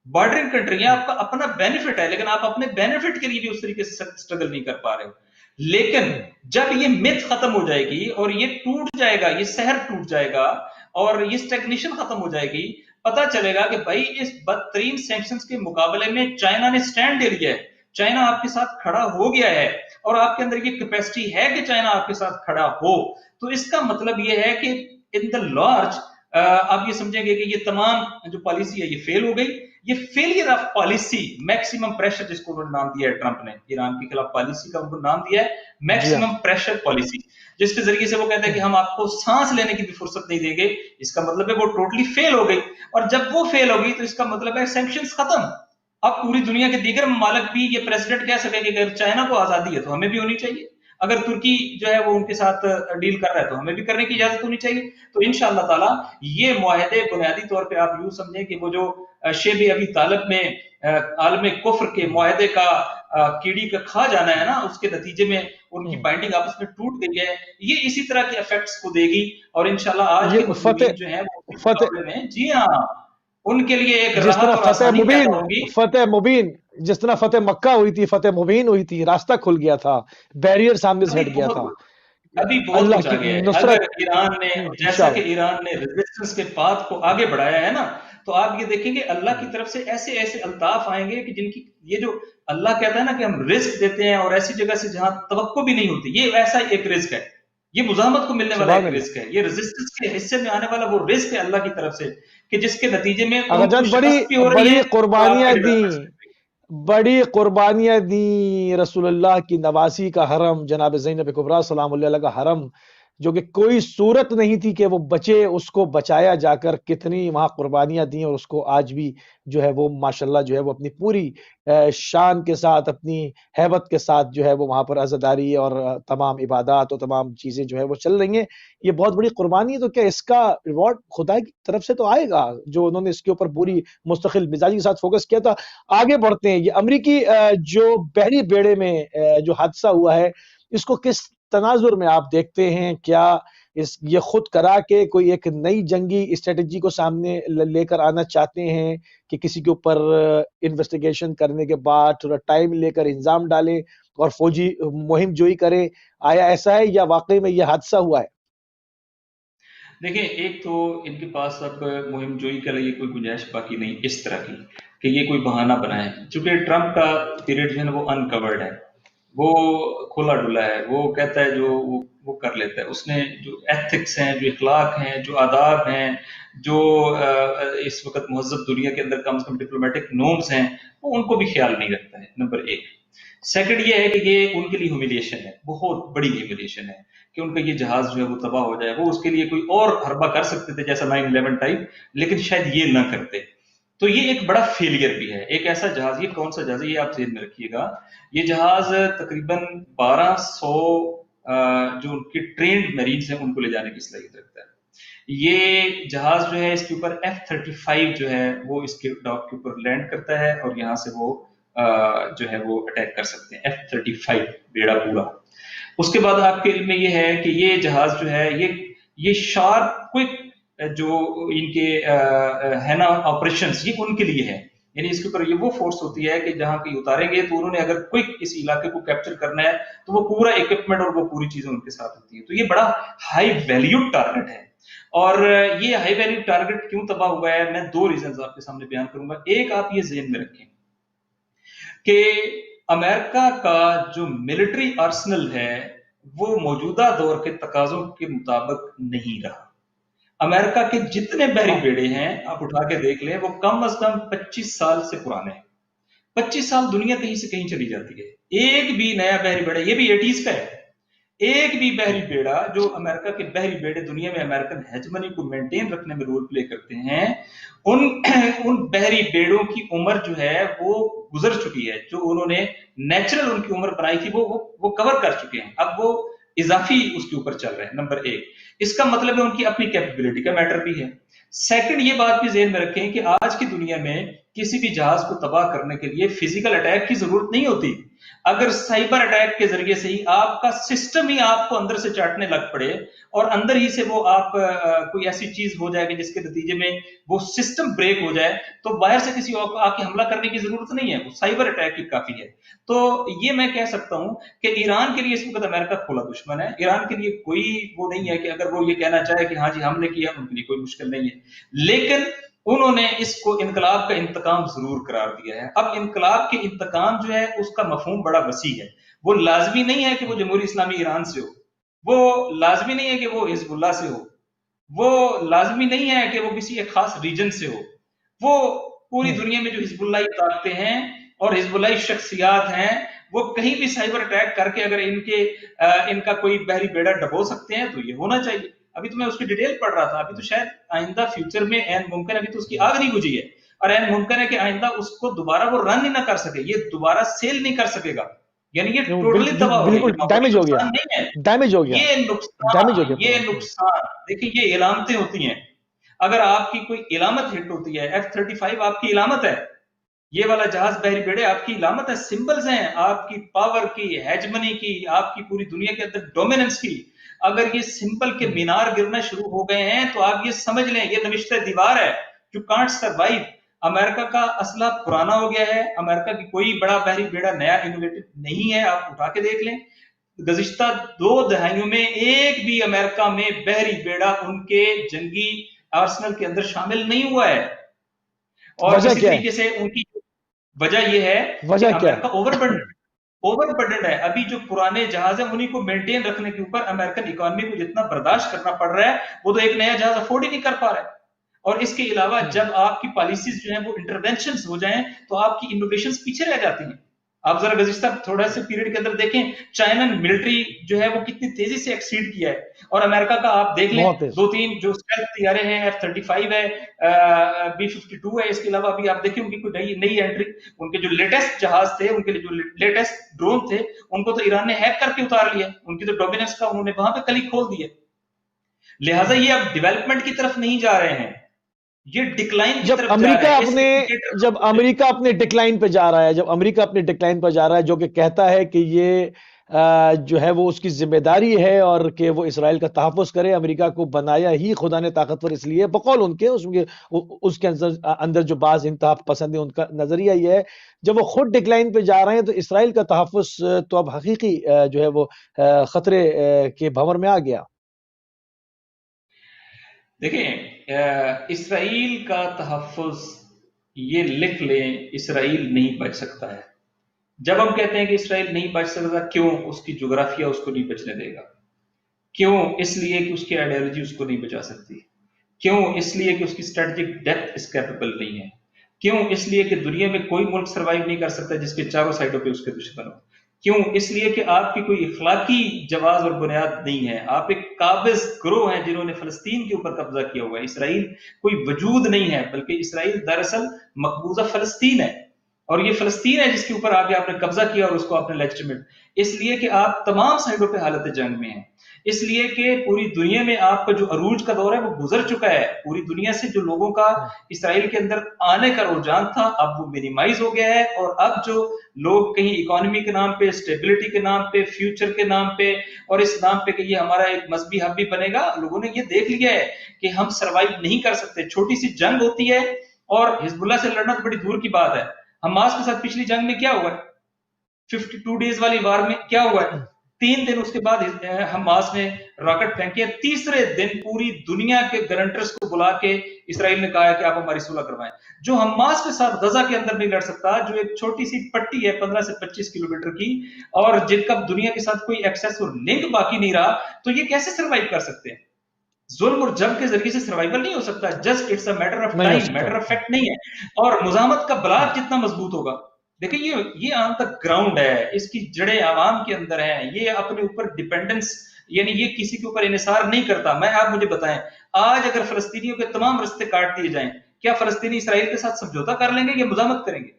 बॉर्डरिंग कंट्री है, आपका अपना बेनिफिट है, लेकिन आप अपने बेनिफिट के लिए भी उस तरीके से स्ट्रगल नहीं कर पा रहे हो। लेकिन जब ये मिथ खत्म हो जाएगी और ये टूट जाएगा, ये शहर टूट जाएगा और ये स्टैग्नेशन खत्म हो जाएगी, पता चलेगा कि भाई इस बदतरीन सैंक्शंस के मुकाबले में चाइना ने स्टैंड ले लिया है, चाइना आपके साथ खड़ा हो गया है, और आपके अंदर ये कैपेसिटी है कि चाइना आपके साथ खड़ा हो। तो इसका मतलब ये है कि इन द लार्ज आप ये समझेंगे कि ये तमाम जो पॉलिसी है ये फेल हो गई। ये failure of policy, maximum pressure जिसको उन्होंने नाम दिया है, ट्रंप ने ईरान के खिलाफ पॉलिसी का उनको नाम दिया है मैक्सिमम प्रेशर पॉलिसी, जिसके जरिए से वो कहते हैं कि हम आपको सांस लेने की भी फुर्सत नहीं देंगे। इसका मतलब है वो टोटली फेल हो गई, और जब वो फेल हो गई तो इसका मतलब है सैंक्शंस खत्म। अब पूरी दुनिया के दीगर ममालिक भी ये प्रेसिडेंट कह सके कि अगर चाइना को आजादी है तो हमें भी होनी चाहिए, اگر ترکی جو ہے وہ ان کے ساتھ ڈیل کر رہا ہے تو ہمیں بھی کرنے کی اجازت ہونی چاہیے. تو انشاءاللہ تعالی یہ معاہدے بنیادی طور پہ آپ یوں سمجھیں کہ وہ جو شیب ابی طالب میں عالم کفر کے معاہدے کا کیڑی کا کھا جانا ہے نا، اس کے نتیجے میں ان کی بائنڈنگ آپس میں ٹوٹ گئی ہے، یہ اسی طرح کے افیکٹس کو دے گی. اور انشاءاللہ آج کے یہ مظلومین جو ہیں وہ اس کے فتح مقابلے میں جی ہاں ان کے لیے ایک جس طرح راحت اور آسانی پیدا ہوگی. جس طرح فتح مکہ ہوئی تھی، فتح مبین ہوئی تھی، راستہ کھل گیا تھا، بیریئر سامنے سے ابھی ہٹ گیا بہت تھا. ابھی بہت اللہ کچھ کی آگے ہے. اگر نصرت ایران نے جیسا کہ انشاءاللہ. ایران نے ریزسٹنس کے پاتھ کو آگے بڑھایا ہے نا، تو آپ یہ دیکھیں گے اللہ کی طرف سے ایسے ایسے الطاف آئیں گے کہ جن کی یہ جو اللہ کہتا ہے نا کہ ہم رزق دیتے ہیں اور ایسی جگہ سے جہاں توقع بھی نہیں ہوتی، یہ ایسا ایک رزق ہے، یہ مزاحمت کو ملنے والا سبحان ایک اللہ. رزق ہے، یہ ریزسٹنس کے حصے میں آنے والا وہ رزق ہے اللہ کی طرف سے کہ جس کے نتیجے میں آقا ان کو جان شکست بھی ہو رہی بڑی ہے تو آپ قربانیاں کی دیں، ڈیولپمنٹ بھی. بڑی قربانیاں دیں. رسول اللہ کی نواسی کا حرم، جناب زینب کبریٰ سلام اللہ علیہ کا حرم، جو کہ کوئی صورت نہیں تھی کہ وہ بچے، اس کو بچایا جا کر کتنی وہاں قربانیاں دیں، اور اس کو آج بھی جو ہے وہ ماشاءاللہ جو ہے وہ اپنی پوری شان کے ساتھ، اپنی ہیبت کے ساتھ جو ہے وہ وہاں پر عزاداری اور تمام عبادات اور تمام چیزیں جو ہے وہ چل رہی ہیں. یہ بہت بڑی قربانی ہے. تو کیا اس کا ریوارڈ خدا کی طرف سے تو آئے گا، جو انہوں نے اس کے اوپر پوری مستقل مزاجی کے ساتھ فوکس کیا تھا. آگے بڑھتے ہیں. یہ امریکی جو بحری بیڑے میں جو حادثہ ہوا ہے، اس کو کس تناظر میں آپ دیکھتے ہیں؟ کیا یہ خود کرا کے کوئی ایک نئی جنگی اسٹریٹجی کو سامنے لے کر آنا چاہتے ہیں کہ کسی کے اوپر انویسٹیگیشن کرنے کے بعد تھوڑا ٹائم لے کر الزام ڈالے اور فوجی مہم جوئی کرے؟ آیا ایسا ہے یا واقعی میں یہ حادثہ ہوا ہے؟ دیکھیں، ایک تو ان کے پاس اب مہم جوئی کے لیے کوئی گنجائش باقی نہیں اس طرح کی کہ یہ کوئی بہانہ بنائے، چونکہ ٹرمپ کا پیریڈ جو ہے نا وہ انکورڈ ہے، وہ کھلا ڈلا ہے، وہ کہتا ہے جو وہ کر لیتا ہے. اس نے جو ایتھکس ہیں، جو اخلاق ہیں، جو آداب ہیں، جو اس وقت مہذب دنیا کے اندر کم از کم ڈپلومیٹک نورمز ہیں، وہ ان کو بھی خیال نہیں رکھتا ہے. نمبر ایک. سیکنڈ یہ ہے کہ یہ ان کے لیے ہیوملیشن ہے، بہت بڑی ہیوملیشن ہے کہ ان کا یہ جہاز جو ہے وہ تباہ ہو جائے. وہ اس کے لیے کوئی اور حربہ کر سکتے تھے جیسا 9/11 ٹائپ، لیکن شاید یہ نہ کرتے. تو یہ ایک بڑا فیلئر بھی ہے. ایک ایسا جہاز، یہ کون سا جہاز ہے یہ آپ ذہن میں رکھیے گا، یہ جہاز تقریباً 1200 جو ان کے ٹرینڈ میرینز ہیں ان کو لے جانے کی صلاحیت رکھتا ہے. یہ جہاز جو ہے اس کے اوپر F-35 جو ہے وہ اس کے ڈاک کے اوپر لینڈ کرتا ہے اور یہاں سے وہ جو ہے وہ اٹیک کر سکتے ہیں. F-35 بیڑا پورا. اس کے بعد آپ کے علم میں یہ ہے کہ یہ جہاز جو ہے یہ شارپ کوئک جو ان کے ہے نا آپریشنز، یہ ان کے لیے ہے. یعنی اس کے اوپر یہ وہ فورس ہوتی ہے کہ جہاں کہیں اتاریں گے تو انہوں نے اگر کوئک اس علاقے کو کیپچر کرنا ہے تو وہ پورا اکوپمنٹ اور وہ پوری چیزیں ان کے ساتھ ہوتی ہیں. تو یہ بڑا ہائی ویلیوڈ ٹارگٹ ہے. اور یہ ہائی ویلیوڈ ٹارگٹ کیوں تباہ ہوا ہے، میں دو ریزنز آپ کے سامنے بیان کروں گا. ایک، آپ یہ ذہن میں رکھیں کہ امریکہ کا جو ملٹری آرسنل ہے وہ موجودہ دور کے تقاضوں کے مطابق نہیں رہا. امریکہ کے جتنے بحری بیڑے ہیں آپ اٹھا کے دیکھ لیں، وہ کم از کم 25 سال سے پرانے ہیں. 25 سال دنیا کہیں سے کہیں چلی جاتی ہے، ایک بھی نیا بحری بیڑا، یہ بھی 80s کا ہے، ایک بھی بحری بیڑا جو امریکہ کے بحری بیڑے دنیا میں امریکن ہیجمنی کو مینٹین رکھنے میں رول پلے کرتے ہیں، ان بحری بیڑوں کی عمر جو ہے وہ گزر چکی ہے. جو انہوں نے نیچرل ان کی عمر بنائی تھی وہ کور کر چکے ہیں. اب وہ اضافی اس کے اوپر چل رہے ہیں. نمبر ایک، اس کا مطلب ہے ان کی اپنی کیپیبلٹی کا میٹر بھی ہے. سیکنڈ، یہ بات بھی ذہن میں رکھیں کہ آج کی دنیا میں کسی بھی جہاز کو تباہ کرنے کے لیے فزیکل اٹیک کی ضرورت نہیں ہوتی. اگر سائبر اٹیک کے ذریعے سے ہی آپ کا سسٹم ہی آپ کو اندر سے چاٹنے لگ پڑے اور اندر ہی سے وہ آپ کوئی ایسی چیز ہو جائے کہ جس کے نتیجے میں وہ سسٹم بریک ہو جائے، تو باہر سے کسی اور کو آ کے حملہ کرنے کی ضرورت نہیں ہے، وہ سائبر اٹیک ہی کافی ہے. تو یہ میں کہہ سکتا ہوں کہ ایران کے لیے اس وقت امریکہ کھلا دشمن ہے. ایران کے لیے کوئی وہ نہیں ہے کہ اگر وہ یہ کہنا چاہے کہ ہاں جی ہم نے کیا، ان کے لیے کوئی مشکل نہیں ہے. لیکن انہوں نے اس کو انقلاب کا انتقام ضرور قرار دیا ہے. اب انقلاب کے انتقام جو ہے اس کا مفہوم بڑا وسیع ہے. وہ لازمی نہیں ہے کہ وہ جمہوری اسلامی ایران سے ہو، وہ لازمی نہیں ہے کہ وہ حزب اللہ سے ہو، وہ لازمی نہیں ہے کہ وہ کسی ایک خاص ریجن سے ہو. وہ پوری دنیا میں جو حزب اللہ طاقتیں ہیں اور حزب اللہ شخصیات ہیں، وہ کہیں بھی سائبر اٹیک کر کے اگر ان کا کوئی بحری بیڑا ڈبو سکتے ہیں تو یہ ہونا چاہیے. ابھی تو میں اس کی ڈیٹیل پڑھ رہا تھا، ابھی تو شاید آئندہ فیوچر میں این ممکن، ابھی تو اس کی آگ نہیں بجھی ہے، اور این ممکن ہے کہ آئندہ اس کو دوبارہ وہ رن ہی نہ کر سکے، یہ دوبارہ سیل نہیں کر سکے گا. यानी ये टोटली तबाह हो रही है, बिल्कुल मामूली डैमेज हो गया, नुकसान नहीं है, डैमेज हो गया, डैमेज हो गया ये पूरा। नुकसान, देखिए ये इलामतें होती हैं। अगर आपकी कोई इलामत हिट होती है, F-35 आपकी इलामत है, ये वाला जहाज बहरी बेड़े आपकी इलामत है, सिंबल्स हैं आपकी पावर की, हेजमनी की, आपकी पूरी दुनिया के अंदर डोमिनेंस की। अगर ये सिंबल के मीनार गिरना शुरू हो गए हैं तो आप ये समझ लें ये नविश्ते दीवार है जो कांट सर्वाइव। अमेरिका का असला पुराना हो गया है, अमेरिका की कोई बड़ा बहरी बेड़ा नया इनोवेटिव नहीं है, आप उठा के देख लें। गुज़िश्ता 2 दहाइयों में एक भी अमेरिका में बहरी बेड़ा उनके जंगी आर्सेनल के अंदर शामिल नहीं हुआ है। और वजह इसी क्या है? तरीके से उनकी वजह यह है कि वजह क्या है? अमेरिका ओवरबर्डन है। अभी जो पुराने जहाज है उन्हीं को मेंटेन रखने के ऊपर अमेरिकन इकोनॉमी को जितना बर्दाश्त करना पड़ रहा है वो तो एक नया जहाज अफोर्ड ही नहीं कर पा रहा है। और इसके अलावा जब आपकी पॉलिसीज जो है वो इंटरवेंशन हो जाएं तो आपकी इनोवेशंस पीछे रह जाती हैं। आप जरा गुज़िश्ता थोड़ा से पीरियड के अंदर देखें चाइना मिलिट्री जो है वो कितनी तेजी से एक्सीड किया है। और अमेरिका का आप देख लें बहुत तेज। 2-3 जो स्टेल्थ तैयारे हैं, F-35 है, B-52 है, इसके अलावा अभी आप देखें उनकी कोई नई एंट्री, उनके जो लेटेस्ट जहाज थे, उनके जो लेटेस्ट ड्रोन थे, उनको तो ईरान ने हैक करके उतार लिया, उनकी तो डोमिनेंस का उन्होंने वहां पे कली खोल दिया। लिहाजा ये अब डेवलपमेंट की तरफ नहीं जा रहे हैं, ये डिक्लाइन की तरफ जा रहे हैं। जब अमेरिका अपने डिक्लाइन पे जा रहा है, जब अमेरिका अपने डिक्लाइन पर जा रहा है, जो कि कहता है कि ये जो है वो उसकी जिम्मेदारी है और कि वो इसराइल का तहफ़्फ़ुज़ करे, अमेरिका को बनाया ही खुदा ने ताकतवर इसलिए, बकौल उनके उसके अंदर जो बाज़ इंतहा पसंद है उनका नज़रिया ये है, जब वो खुद डिक्लाइन पे जा रहे हैं तो इसराइल का तहफ़्फ़ुज़ तो अब हकीकी जो है वो खतरे के भंवर में आ गया। देखिए इसराइल का तहफ़्फ़ुज़ ये लिख लें, इसराइल नहीं बच सकता है। जब हम कहते हैं कि इसराइल नहीं बच सकता, क्यों? उसकी ज्योग्राफिया उसको नहीं बचने देगा। क्यों? इसलिए कि उसकी आइडियोलॉजी उसको नहीं बचा सकती। क्यों? इसलिए कि उसकी स्ट्रेटेजिक डेप्थ इस कैपेबल नहीं है। क्यों? इसलिए कि दुनिया में कोई मुल्क सर्वाइव नहीं कर सकता जिसके चारों साइडों पे उसके दुश्मन हो। क्यों? इसलिए कि आपकी कोई इखलाकी जवाज और बुनियाद नहीं है। आप एक काबिज ग्रोह हैं जिन्होंने फलस्तीन के ऊपर कब्जा किया हुआ है। इसराइल कोई वजूद नहीं है, बल्कि इसराइल दरअसल मकबूजा फलस्तीन है। और ये फलस्तीन है जिसके ऊपर आके आपने कब्जा किया और उसको आपने लेजिटिमेट, इसलिए कि आप तमाम साइडों पे हालत जंग में हैं। इसलिए कि पूरी दुनिया में आपका जो अरूज का दौर है वो गुजर चुका है। पूरी दुनिया से जो लोगों का इसराइल के अंदर आने का रुझान था अब वो मिनिमाइज हो गया है। और अब जो लोग कहीं इकोनॉमी के नाम पे, स्टेबिलिटी के नाम पे, फ्यूचर के नाम पे और इस नाम पे कि ये हमारा एक मजहबी हब भी बनेगा, लोगों ने ये देख लिया है कि हम सर्वाइव नहीं कर सकते। छोटी सी जंग होती है और हिजबुल्लाह से लड़ना तो बड़ी दूर की बात है। हमास के साथ पिछली जंग में क्या हुआ है? 52 डेज वाली वार में क्या हुआ है? 3 दिन उसके बाद हमास ने रॉकेट फेंके। तीसरे दिन पूरी दुनिया के गारंटर्स को बुला के इसराइल ने कहा है कि आप हमारी सुलह करवाएं। जो हमास के साथ गजा के अंदर नहीं लड़ सकता, जो एक छोटी सी पट्टी है 15 से 25 किलोमीटर की और जिनका दुनिया के साथ कोई एक्सेस और लिंक बाकी नहीं रहा, तो ये कैसे सर्वाइव कर सकते हैं? जुल्म और जंग के जरिए से सर्वाइवल नहीं हो सकता। Just it's a matter of time, matter of fact नहीं है। और मुजामत का ब्लॉक जितना मजबूत होगा, देखिए ये ऑन द ग्राउंड है, इसकी जड़ें आवाम के अंदर हैं, ये अपने ऊपर डिपेंडेंस यानी ये किसी के ऊपर इन्हिसार नहीं करता। मैं आप मुझे बताएं, आज अगर फलस्तीनियों के तमाम रास्ते काट दिए जाएं, क्या फलस्तीनी इसराइल के साथ समझौता कर लेंगे या मुजामत करेंगे?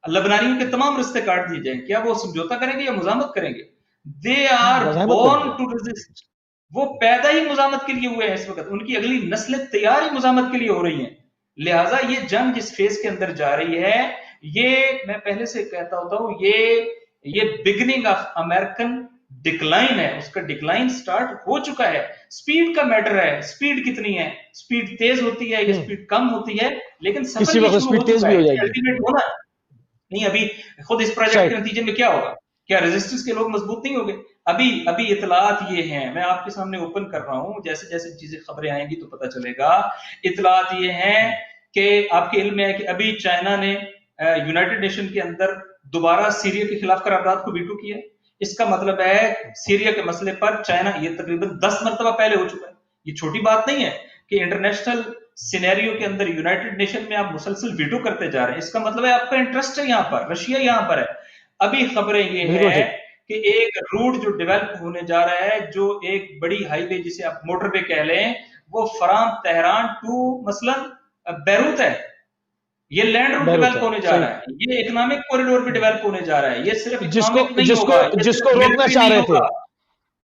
लबनानियों के तमाम रास्ते काट दिए जाएं, क्या वो समझौता करेंगे या मुजामत करेंगे? They are born to resist. वो पैदा ही मुजामत के लिए हुए हैं। इस वक्त उनकी अगली नस्लें तैयार ही मुजामत के लिए हो रही हैं। लिहाजा ये जंग जिस फेज के अंदर जा रही है, ये मैं पहले से कहता होता हूं, ये बिगिनिंग ऑफ अमेरिकन डिक्लाइन है। उसका डिक्लाइन स्टार्ट हो चुका है। स्पीड का मैटर है, स्पीड कितनी है, स्पीड तेज होती है या स्पीड कम होती है, लेकिन सफर ये शुरू हो चुका है। अल्टीमेट होना नहीं। अभी खुद इस प्रोजेक्ट के नतीजे में क्या होगा? क्या रेजिस्टेंस के लोग मजबूत नहीं हो गए? अभी इतलात ये हैं, मैं आपके सामने ओपन कर रहा हूं, जैसे जैसे चीजें खबरें आएंगी तो पता चलेगा। इतलात ये हैं कि आपके इल्म में है कि अभी चाइना ने यूनाइटेड नेशन के अंदर दोबारा सीरिया के खिलाफ करारदाद को वीटो किया। इसका मतलब है सीरिया के मसले पर चाइना, ये तकरीबन 10 मरतबा पहले हो चुका है। ये छोटी बात नहीं है कि इंटरनेशनल सिनेरियो के अंदर यूनाइटेड नेशन में आप मुसलसल वीटो करते जा रहे हैं। इसका मतलब है आपका इंटरेस्ट है यहाँ पर, रशिया यहाँ पर है। अभी खबरें ये है कि एक रूट जो डेवलप होने जा रहा है, जो एक बड़ी हाईवे जिसे आप मोटरवे कह लें, वो फराम तेहरान टू मसलन बैरूत है। ये लैंड रूट बहरूत डेवलप है, होने जा सही। रहा है, ये इकोनॉमिक कॉरिडोर भी डेवलप होने जा रहा है, ये सिर्फ जिसको इकोनॉमिक नहीं जिसको होगा, ये जिसको सिर्फ रोकना मिलिट्री चाह नहीं रहे थे, होगा।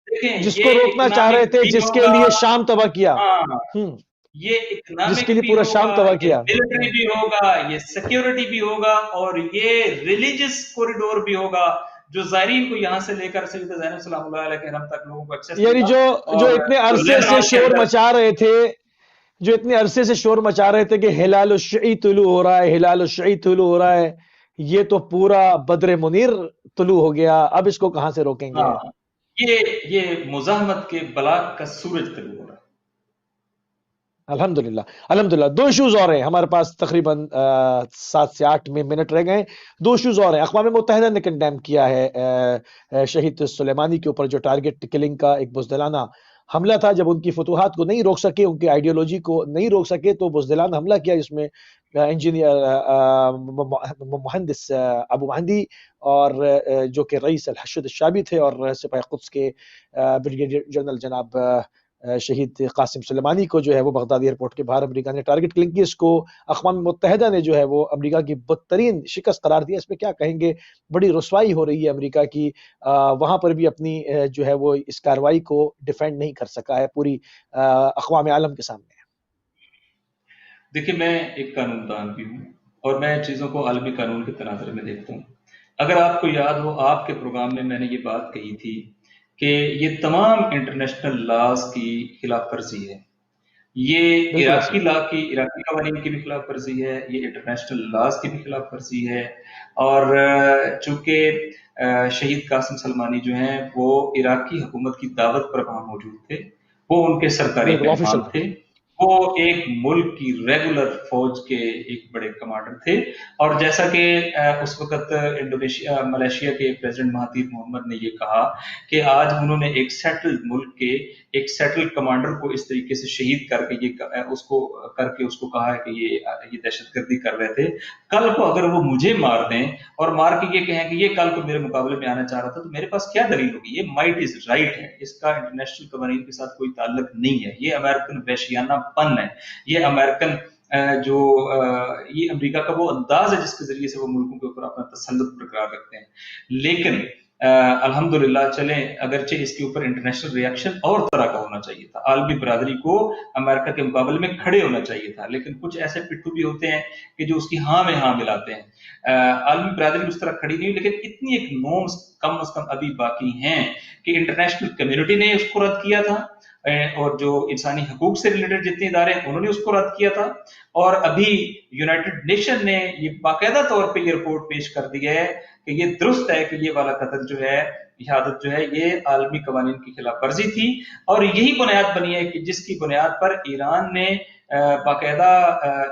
देखें, जिसको ये रोकना चाह रहे इकोनॉमिक थे, भी जिसके होगा। लिए शाम तबाह किया। हाँ, हम्म। ये जिसके इकोनॉमिक लिए भी पूरा शाम होगा, तबाह ये किया। मिलिट्री भी होगा, ये सिक्योरिटी भी होगा, और ये रिलीजियस कॉरिडोर भी होगा, जो ज़ायरीन को यहाँ से लेकर सैयदा ज़ैनब सलामुल्लाह अलैहा के हरम तक लोगों को एक्सेस यानी देगा, जो और इतने जो अरसे से लेबनान के शोर अंदर। मचा रहे थे, जो इतने अरसे से शोर मचा रहे थे कि हिलाल शुई तुलू हो रहा है, हिलाल शुई तुलू हो रहा है, ये तो पूरा बद्र मुनीर तुलू हो गया। अब इसको कहां से रोकेंगे? हाँ, ये मुजाहमत के बलाग का सूरज तलू हो रहा है। अल्हम्दुलिल्लाह, अल्हम्दुलिल्लाह। 2 इश्यूज और हैं हमारे पास, तकरीबन 7 से 8 में मिनट रह गए। 2 इश्यूज और हैं। अक़वाम मुत्तहिदा ने कंडेम किया है शहीद सुलेमानी के ऊपर जो टारगेट किलिंग का एक बुज़दिलाना हमला था। जब उनकी फतूहात को नहीं रोक सके, उनकी आइडियोलॉजी को नहीं रोक सके, तो बुज़दिलाना हमला किया, जिसमें इंजीनियर मुहंदिस अबू महदी और जो कि रईस अल-हशद अश-शाबी थे, और सिपाही क़ुद्स के ब्रिगेडियर जनरल जनाब शहीद कासिम सुलेमानी को जो है वो बगदाद एयरपोर्ट के बाहर अमेरिका ने टारगेट किलिंग की। इसको अक़वाम मुत्तहिदा ने जो है वो अमेरिका की बदतरीन शिकस्त करार दिया। इस पे क्या कहेंगे? बड़ी रुसवाई हो रही है अमेरिका की। वहाँ पर भी अपनी जो है वो इस कार्रवाई को डिफेंड नहीं कर सका है पूरी अक़वाम आलम के सामने। देखिए, मैं एक कानूनदान भी हूँ, और मैं चीज़ों को आलमी कानून के तनाज़ुर में देखता हूँ। अगर आपको याद हो, आपके प्रोग्राम में मैंने ये बात कही थी कि ये तमाम इंटरनेशनल लॉज़ की खिलाफ वर्जी है। ये बिल्कुल ऐसे। इराकी कवानीन की भी खिलाफ वर्जी है, ये इंटरनेशनल लॉज़ की भी खिलाफ वर्जी है, और चूँकि शहीद कासिम सलमानी जो हैं, वो इराकी हुकूमत की दावत पर वहाँ मौजूद थे, वो उनके सरकारी बिल्कुल ऑफिशियल मेहमान था। थे, वो एक मुल्क की रेगुलर फौज के एक बड़े कमांडर थे, और जैसा कि उस वक़्त मलेशिया के प्रेसिडेंट महातीर मोहम्मद ने ये कहा कि आज उन्होंने एक सेटल्ड मुल्क के एक सेटल्ड कमांडर को इस तरीके से शहीद करके उसको कहा है कि ये दहशतगर्दी कर रहे थे। कल को अगर वो मुझे मार दें और मार के ये कहें कि ये कल को मेरे मुकाबले में आना चाह रहा था, तो मेरे पास क्या दलील होगी? ये माइट इज राइट है, इसका इंटरनेशनल कवानीन के साथ कोई ताल्लुक नहीं है। ये अमेरिकन वहशियानापन है, ये अमेरिकन ये अमेरिका का वो अंदाज है जिसके जरिए से वो मुल्कों के ऊपर अपना तसल्लुत बरकरार रखते हैं। लेकिन अल्हम्दुलिल्लाह चलें, अगरचे इसके ऊपर इंटरनेशनल रिएक्शन और तरह का होना चाहिए था, आलमी बरादरी को अमेरिका के मुकाबले में खड़े होना चाहिए था, लेकिन कुछ ऐसे पिट्ठू भी होते हैं कि जो उसकी हाँ में हाँ मिलाते हैं। आलमी बरादरी उस तरह खड़ी नहीं, लेकिन इतनी एक नॉर्म्स कम अज कम अभी बाकी हैं कि इंटरनेशनल कम्युनिटी ने उसको रद्द किया था, और जो इंसानी हकूक से रिलेटेड जितने इदारे हैं उन्होंने उसको रद्द किया था, और अभी यूनाइटेड नेशन ने ये बाकायदा तौर पे ये रिपोर्ट पेश कर दी है कि ये दुरुस्त है कि ये वाला कत्ल जो है, शहादत जो है, ये आलमी कवानीन की खिलाफ वर्जी थी, और यही बुनियाद बनी है कि जिसकी बुनियाद पर ईरान ने बाकायदा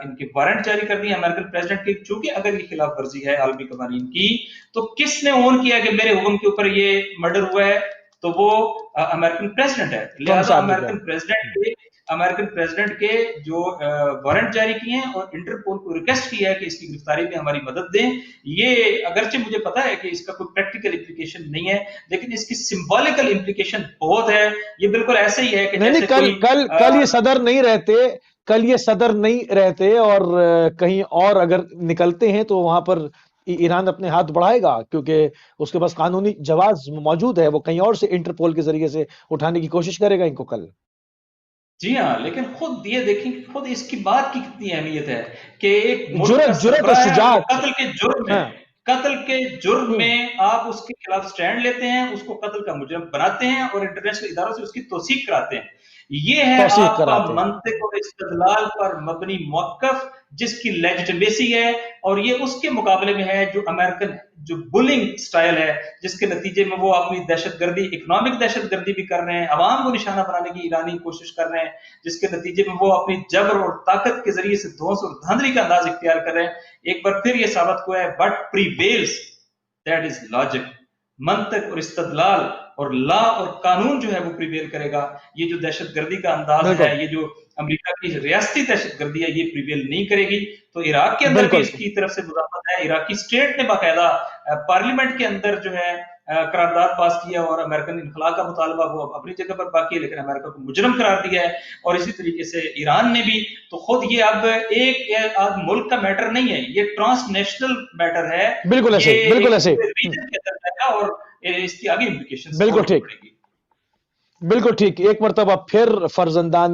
इनके वारंट जारी कर दिए अमेरिकन प्रेसिडेंट के, चूंकि अगर ये खिलाफ वर्जी है आलमी कवानीन की, तो किसने ओन किया कि मेरे हुक्म के ऊपर ये मर्डर हुआ है? तो वो अमेरिकन प्रेसिडेंट है। ट्रम्प लिहाजा साहब ने किया। अमेरिकन प्रेसिडेंट के जो वारंट जारी किए हैं और इंटरपोल को रिक्वेस्ट किया है कि इसकी गिरफ्तारी में हमारी मदद दें। ये अगरचे मुझे पता है कि इसका कोई प्रैक्टिकल इम्प्लीकेशन नहीं है, लेकिन इसकी सिंबॉलिकल इम्प्लीकेशन बहुत है। ये बिल्कुल ऐसे ही है कि नहीं, जैसे कल कोई कल कल ये सदर नहीं रहते, कल ये सदर नहीं रहते, और कहीं और अगर निकलते हैं तो वहां पर ईरान अपने हाथ बढ़ाएगा, क्योंकि उसके पास कानूनी जवाब मौजूद है। वो कहीं और से इंटरपोल के जरिए से उठाने की कोशिश करेगा इनको कल। जी हाँ, लेकिन खुद ये देखें कि खुद इसकी बात की कितनी अहमियत है कि एक मुल्क का जुरत जुरत और सरबराह है, वो शुजात। हाँ। कत्ल के जुर्म हम्म। में आप उसके खिलाफ स्टैंड लेते हैं, उसको कत्ल का मुजरिम बनाते हैं और इंटरनेशनल इदारों से उसकी तौसीक कराते हैं। ये है तौसीक आपका कराते हैं। मंतिक और इस्तिदलाल पर मबनी मौक़िफ़, जिसकी लेजिटिमेसी है, और ये उसके मुकाबले में है जो अमेरिकन जो बुलिंग स्टाइल है, जिसके नतीजे में वो अपनी दहशतगर्दी, इकोनॉमिक दहशतगर्दी भी कर रहे हैं, अवाम को निशाना बनाने की ईरानी कोशिश कर रहे हैं, जिसके नतीजे में वो अपनी जबर और ताकत के जरिए से धौंस और धांधली का अंदाज इख्तियार कर रहे हैं। एक बार फिर ये साबित हुआ है, but prevails that is logic, मंतक और इस्तदलाल और लॉ और कानून जो है वो प्रिवेल करेगा। ये जो दहशतगर्दी का अंदाज है, ये जो अमेरिका की रियासती दहशतगर्दी है, ये प्रिवेल नहीं करेगी। तो इराक के अंदर भी बिल्कुल। इसकी तरफ से मुदाफत है। इराकी स्टेट ने बाकायदा पार्लियामेंट के अंदर जो है करारदाद पास किया और अमेरिकन इनखला का मुतालबा वो अपनी जगह पर बाकी है, लेकिन अमेरिका को मुजरम करार दिया है। और इसी तरीके से ईरान ने भी, तो खुद ये अब एक आध मुल्क का मैटर नहीं है, ये ट्रांसनेशनल मैटर है, बिल्कुल ऐसे, ये बिल्कुल एक ऐसे। पूरे रीजन के अंदर है और इसकी आगे इम्प्लीकेशंस बिल्कुल बहुत ठीक, पड़ेगी। बिल्कुल ठीक। एक मरतबा फिर फरजंदान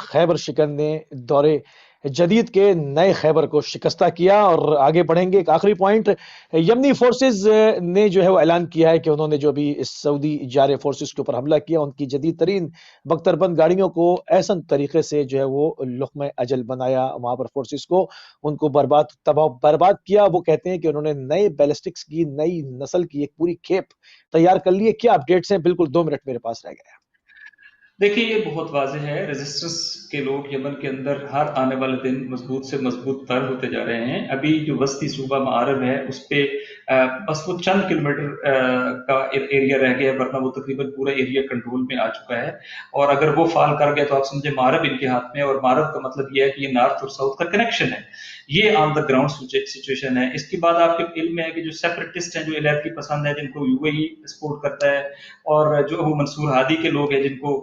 खैबर शिकन ने दौरे जदीद के नए खैबर को शिकस्ता किया। और आगे बढ़ेंगे, एक आखिरी पॉइंट, यमनी फोर्सेस ने जो है वो ऐलान किया है कि उन्होंने जो भी इस सऊदी जारे फोर्सेस के ऊपर हमला किया, उनकी जदीद तरीन बख्तरबंद गाड़ियों को ऐसा तरीके से जो है वो लुक़्म अजल बनाया, वहां पर फोर्सेस को उनको बर्बाद तबाह बर्बाद किया। वो कहते हैं कि उन्होंने नए बैलिस्टिक्स की नई नस्ल की एक पूरी खेप तैयार कर ली है। क्या अपडेट्स हैं? बिल्कुल 2 मिनट मेरे पास रह गए। देखिए, ये बहुत वाज़ेह है, रेजिस्टेंस के लोग यमन के अंदर हर आने वाले दिन मजबूत से मजबूत तर होते जा रहे हैं। अभी जो वस्ती सूबा मारब है, उस पे बस वो चंद किलोमीटर का एरिया रह गया, वरना वो तकरीबन पूरा एरिया कंट्रोल में आ चुका है। और अगर वो फाल कर गया तो आप समझे मारब इनके हाथ में, और मारब का मतलब ये है कि ये नॉर्थ और साउथ का कनेक्शन है। ये ऑन द ग्राउंड सिचुएशन है। इसके बाद आपके इल्म में है कि जो सेपरेटिस्ट हैं, जो इलाकी पसंद है, जिनको यूएई सपोर्ट करता है, और जो अबू मंसूर हादी के लोग हैं जिनको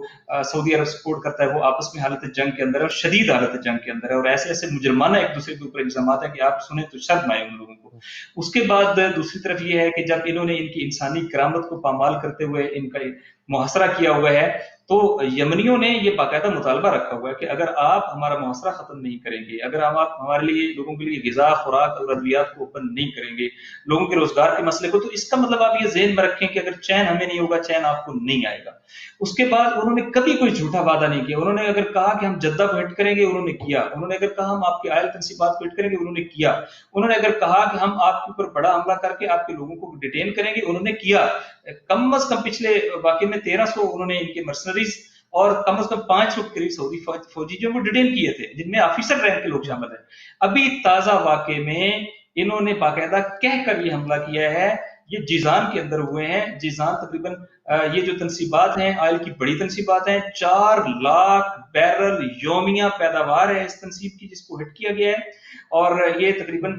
सऊदी अरब सपोर्ट करता है, वो आपस में हालत जंग के अंदर है और शदीद हालत जंग के अंदर है। और ऐसे ऐसे मुजरमाना एक दूसरे के ऊपर इल्जाम है कि आप सुने तो शर्म आए उन लोगों को। उसके बाद दूसरी तरफ ये है कि जब इन्होंने इनकी इंसानी करामत को पामाल करते हुए इनका मुहासरा किया हुआ है, तो यमनियों ने ये बाकायदा मुतालबा रखा हुआ है कि अगर आप हमारा मुहासरा खत्म नहीं करेंगे, अगर आप हमारे लिए, लोगों के लिए गिजा, खुराक और अद्वियात को ओपन नहीं करेंगे, लोगों के रोजगार के मसले को, तो इसका मतलब आप ये ज़हन में रखें कि अगर चैन हमें नहीं होगा, चैन आपको नहीं आएगा। उसके बाद उन्होंने कभी कोई झूठा वादा नहीं किया। उन्होंने अगर कहा कि हम जद्दा को हिट करेंगे, उन्होंने किया। उन्होंने अगर कहा हम आपकी आयल तनसीबात को हिट करेंगे, उन्होंने किया। उन्होंने अगर कहा कि हम आपके ऊपर बड़ा हमला करके आपके लोगों को डिटेन करेंगे, उन्होंने किया। कम अज कम पिछले वाकई में 1300 उन्होंने इनके मर्सनरीज और कम से कम 500 के करीब सऊदी फौजी जो वो डिटेन किए थे, जिनमें ऑफिसर रैंक के लोग शामिल हैं। अभी ताजा वाकई में इन्होंने बाकायदा कहकर ये हमला किया है। ये जीजान के अंदर हुए हैं। जीजान तकरीबन ये जो तनसीबात हैं, ऑयल की बड़ी तनसीबात हैं, 4 लाख बैरल योमिया पैदावार है इस तनसीब की, जिसको हिट किया गया है। और ये तकरीबन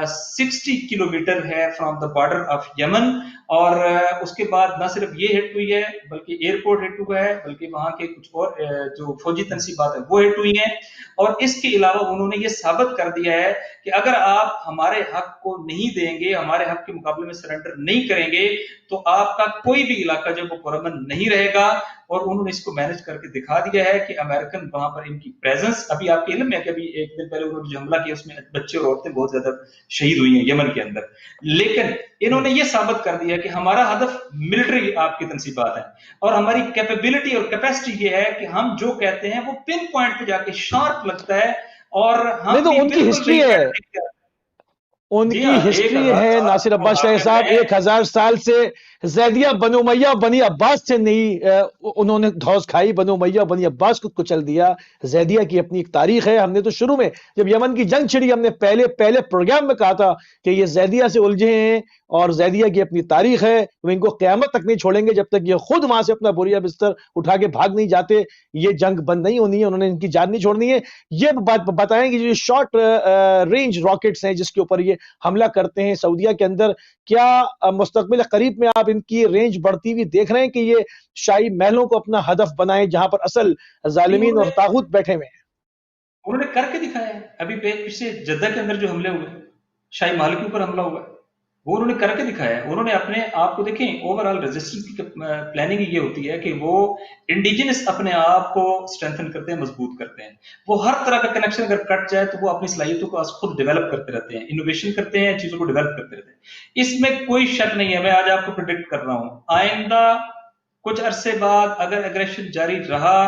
60 किलोमीटर है from the border of Yemen. और उसके बाद न सिर्फ ये हिट हुई है, बल्कि एयरपोर्ट हिट हुआ है, बल्कि वहां के कुछ और जो फौजी तनसीबात है वो हिट हुई हैं। और इसके अलावा उन्होंने ये साबित कर दिया है कि अगर आप हमारे हक को नहीं देंगे, हमारे हक के मुकाबले में सरेंडर नहीं करेंगे, तो आपका कोई भी इलाका जो वो पुरअमन नहीं रहेगा। और उन्होंने इसको मैनेज करके दिखा दिया है कि अमेरिकन वहां पर इनकी प्रेजेंस, अभी आपके इल्म में कि अभी एक दिन पहले उन्होंने जो हमला किया उसमें बच्चे और औरतें बहुत ज्यादा शहीद हुई हैं यमन के अंदर। लेकिन इन्होंने ये साबित कर दिया कि हमारा हदफ मिलिट्री आपकी तनसीबात है, और हमारी कैपेबिलिटी और कैपेसिटी ये है कि हम जो कहते हैं वो पिन पॉइंट पे जाके शार्प लगता है, और नहीं हम तो भी उनकी बिल्कुल हिस्ट्री नहीं है, बैठते। जी उनकी हाँ, हिस्ट्री 1000 है साल नासिर वो अब्बास शाह हाकिम साहब। रहे। 1000 साल से जैदिया बनु उमैया बनी अब्बास से नहीं उन्होंने धौस खाई। बनु उमैया बनी अब्बास को कुचल दिया। जैदिया की अपनी एक तारीख है। हमने तो शुरू में जब यमन की जंग छिड़ी, हमने पहले पहले प्रोग्राम में कहा था कि ये जैदिया से उलझे हैं और जैदिया की अपनी तारीख है। वो इनको क़यामत तक नहीं छोड़ेंगे जब तक ये खुद वहां से अपना बोरिया बिस्तर उठा के भाग नहीं जाते। ये जंग बंद नहीं होनी है, उन्होंने इनकी जान नहीं छोड़नी है। ये बात बताएं कि जो शॉर्ट रेंज रॉकेट्स हैं जिसके ऊपर ये हमला करते हैं सऊदिया के अंदर, क्या मुस्तकबिल करीब में आप इनकी रेंज बढ़ती हुई देख रहे हैं कि ये शाही महलों को अपना हदफ बनाएं जहां पर असल जालिमीन और तागूत बैठे हुए हैं? उन्होंने करके दिखाया है। अभी पिछले जद्दा के अंदर जो हमले हुए, शाही महल के ऊपर हमला हुआ, वो उन्होंने करके दिखाया है। उन्होंने अपने आप को, देखें, ओवरऑल रेजिस्टेंस की प्लानिंग ये होती है कि वो इंडिजिनस अपने आप को स्ट्रेंथन करते हैं, मजबूत करते हैं। वो हर तरह का कनेक्शन अगर कट जाए तो वो अपनी सलाहियतों को खुद डेवलप करते रहते हैं, इनोवेशन करते हैं, चीजों को डेवलप करते रहते हैं। इसमें कोई शक नहीं है। मैं आज आपको प्रेडिक्ट कर रहा हूं, आइंदा कुछ अरसे बाद अगर एग्रेशन जारी रहा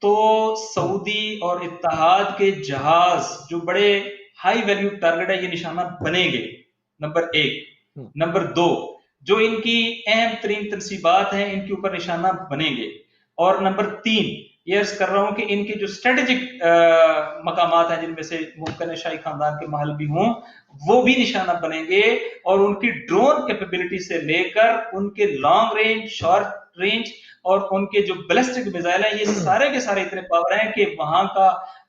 तो सऊदी और इत्तेहाद के जहाज जो बड़े हाई वैल्यू टारगेट है, ये निशाना बनेंगे, नंबर 1। नंबर 2, जो इनकी अहम तरीन तनसीबात हैं इनके ऊपर निशाना बनेंगे। और नंबर 3, ये अर्ज कर रहा हूं कि इनके जो स्ट्रेटेजिक मकामात हैं, जिनमें से मुमकिन है शाही खानदान के महल भी हों, वो भी निशाना बनेंगे। और उनकी ड्रोन कैपेबिलिटी से लेकर उनके लॉन्ग रेंज, शॉर्ट रेंज और उनके जो बैलिस्टिक मिसाइल हैं, ये सारे के सारे इतने पावर हैं कि वहां का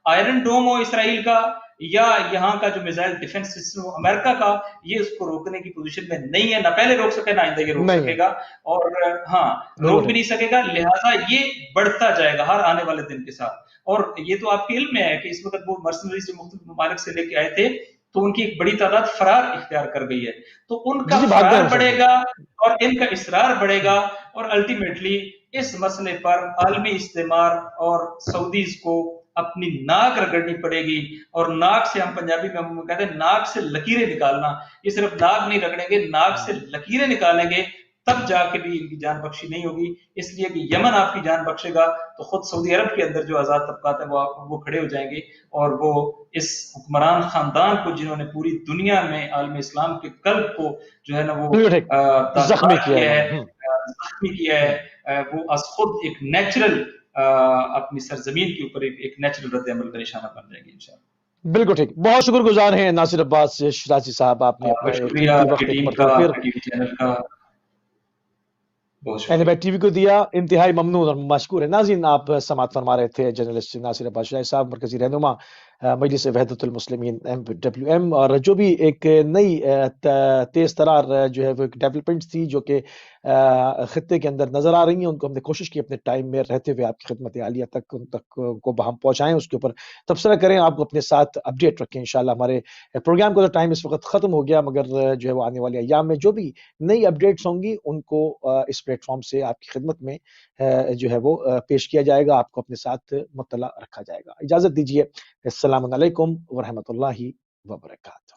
आयरन डोम हो इसराइल का, یا یہاں کا جو میزائل ڈیفنس سسٹم امریکہ کا، یہ اس کو روکنے کی پوزیشن میں نہیں ہے، نہ پہلے روک سکے نہ آئندہ یہ روک نہیں ہے، سکے گا، اور ہاں بالکل روک بھی ٹھیک، نہیں سکے گا، لہٰذا یہ بڑھتا جائے گا ہر آنے والے دن کے ساتھ۔ اور یہ تو آپ کے علم میں ہے کہ اس وقت وہ مرسنریز جو مختلف ممالک سے لے کے آئے تھے، تو ان کی ایک بڑی تعداد فرار اختیار کر گئی ہے، تو ان جی کا جی بھاگ گئے فرار ہیں سب بڑھے لوگ، گا اور ان کا اصرار بڑھے گا، ہوں، اور الٹیمیٹلی اس مسئلے پر عالمی اجتماع اور سعودیز کو اپنی ناک رگڑنی پڑے گی، اور ناک سے، ہم پنجابی میں ہم کہتے ہیں ناک سے لکیریں نکالنا، یہ صرف ناک نہیں رگڑیں گے، ناک سے ہوں، لکیریں نکالیں گے، تب جا کے بھی ان کی جان بخشی نہیں ہوگی، اس لیے کہ یمن آپ کی جان بخشے گا تو خود سعودی عرب کے اندر جو آزاد طبقات ہیں وہ کھڑے ہو جائیں گے، اور وہ اس حکمران خاندان کو، جنہوں نے پوری دنیا میں عالم اسلام کے قلب کو جو ہے نا وہ بالکل ٹھیک، زخمی داغدار کیا ہے کیا انہوں ہے، نے، زخمی کیا ہوں، ہے، وہ از خود ایک نیچرل اپنی سرزمین کے اوپر ایک نیچرل رد عمل کا نشانہ بن جائے گی انشاءاللہ۔ بالکل ٹھیک، بہت شکر گزار ہیں ناصر عباس شرازی صاحب، آپ نے آپ کا اپنا شکریہ، قیمتی آپ کی وقت ایک ٹیم کا، مرتبہ پھر آپ کے ٹی وی چینل کا بہت این شکریہ۔ بی ٹی وی کو دیا، انتہائی ممنون اور مشکور ہے۔ ناظرین، آپ سماعت فرما رہے تھے جرنلسٹ ناصر عباس شرازی صاحب، مرکزی رہنما مجلس وحدت المسلمین MWM، اور جو بھی ایک نئی تیز ترار جو ہے وہ ایک ڈیولپمنٹ تھی جو کہ خطے کے اندر نظر آ رہی ہیں، ان کو ہم نے کوشش کی اپنے ٹائم میں رہتے ہوئے آپ کی خدمت عالیہ تک ان تک کو ہم پہنچائیں، اس کے اوپر تبصرہ کریں، آپ کو اپنے ساتھ اپڈیٹ رکھیں انشاءاللہ۔ ہمارے پروگرام کا تو ٹائم اس وقت ختم ہو گیا، مگر جو ہے وہ آنے والے ایام میں جو بھی نئی اپڈیٹس ہوں گی ان کو اس پلیٹ فارم سے آپ کی خدمت میں جو ہے وہ پیش کیا جائے گا، آپ کو اپنے ساتھ مطلع رکھا جائے گا۔ اجازت دیجیے، السلام علیکم ورحمۃ اللہ وبرکاتہ۔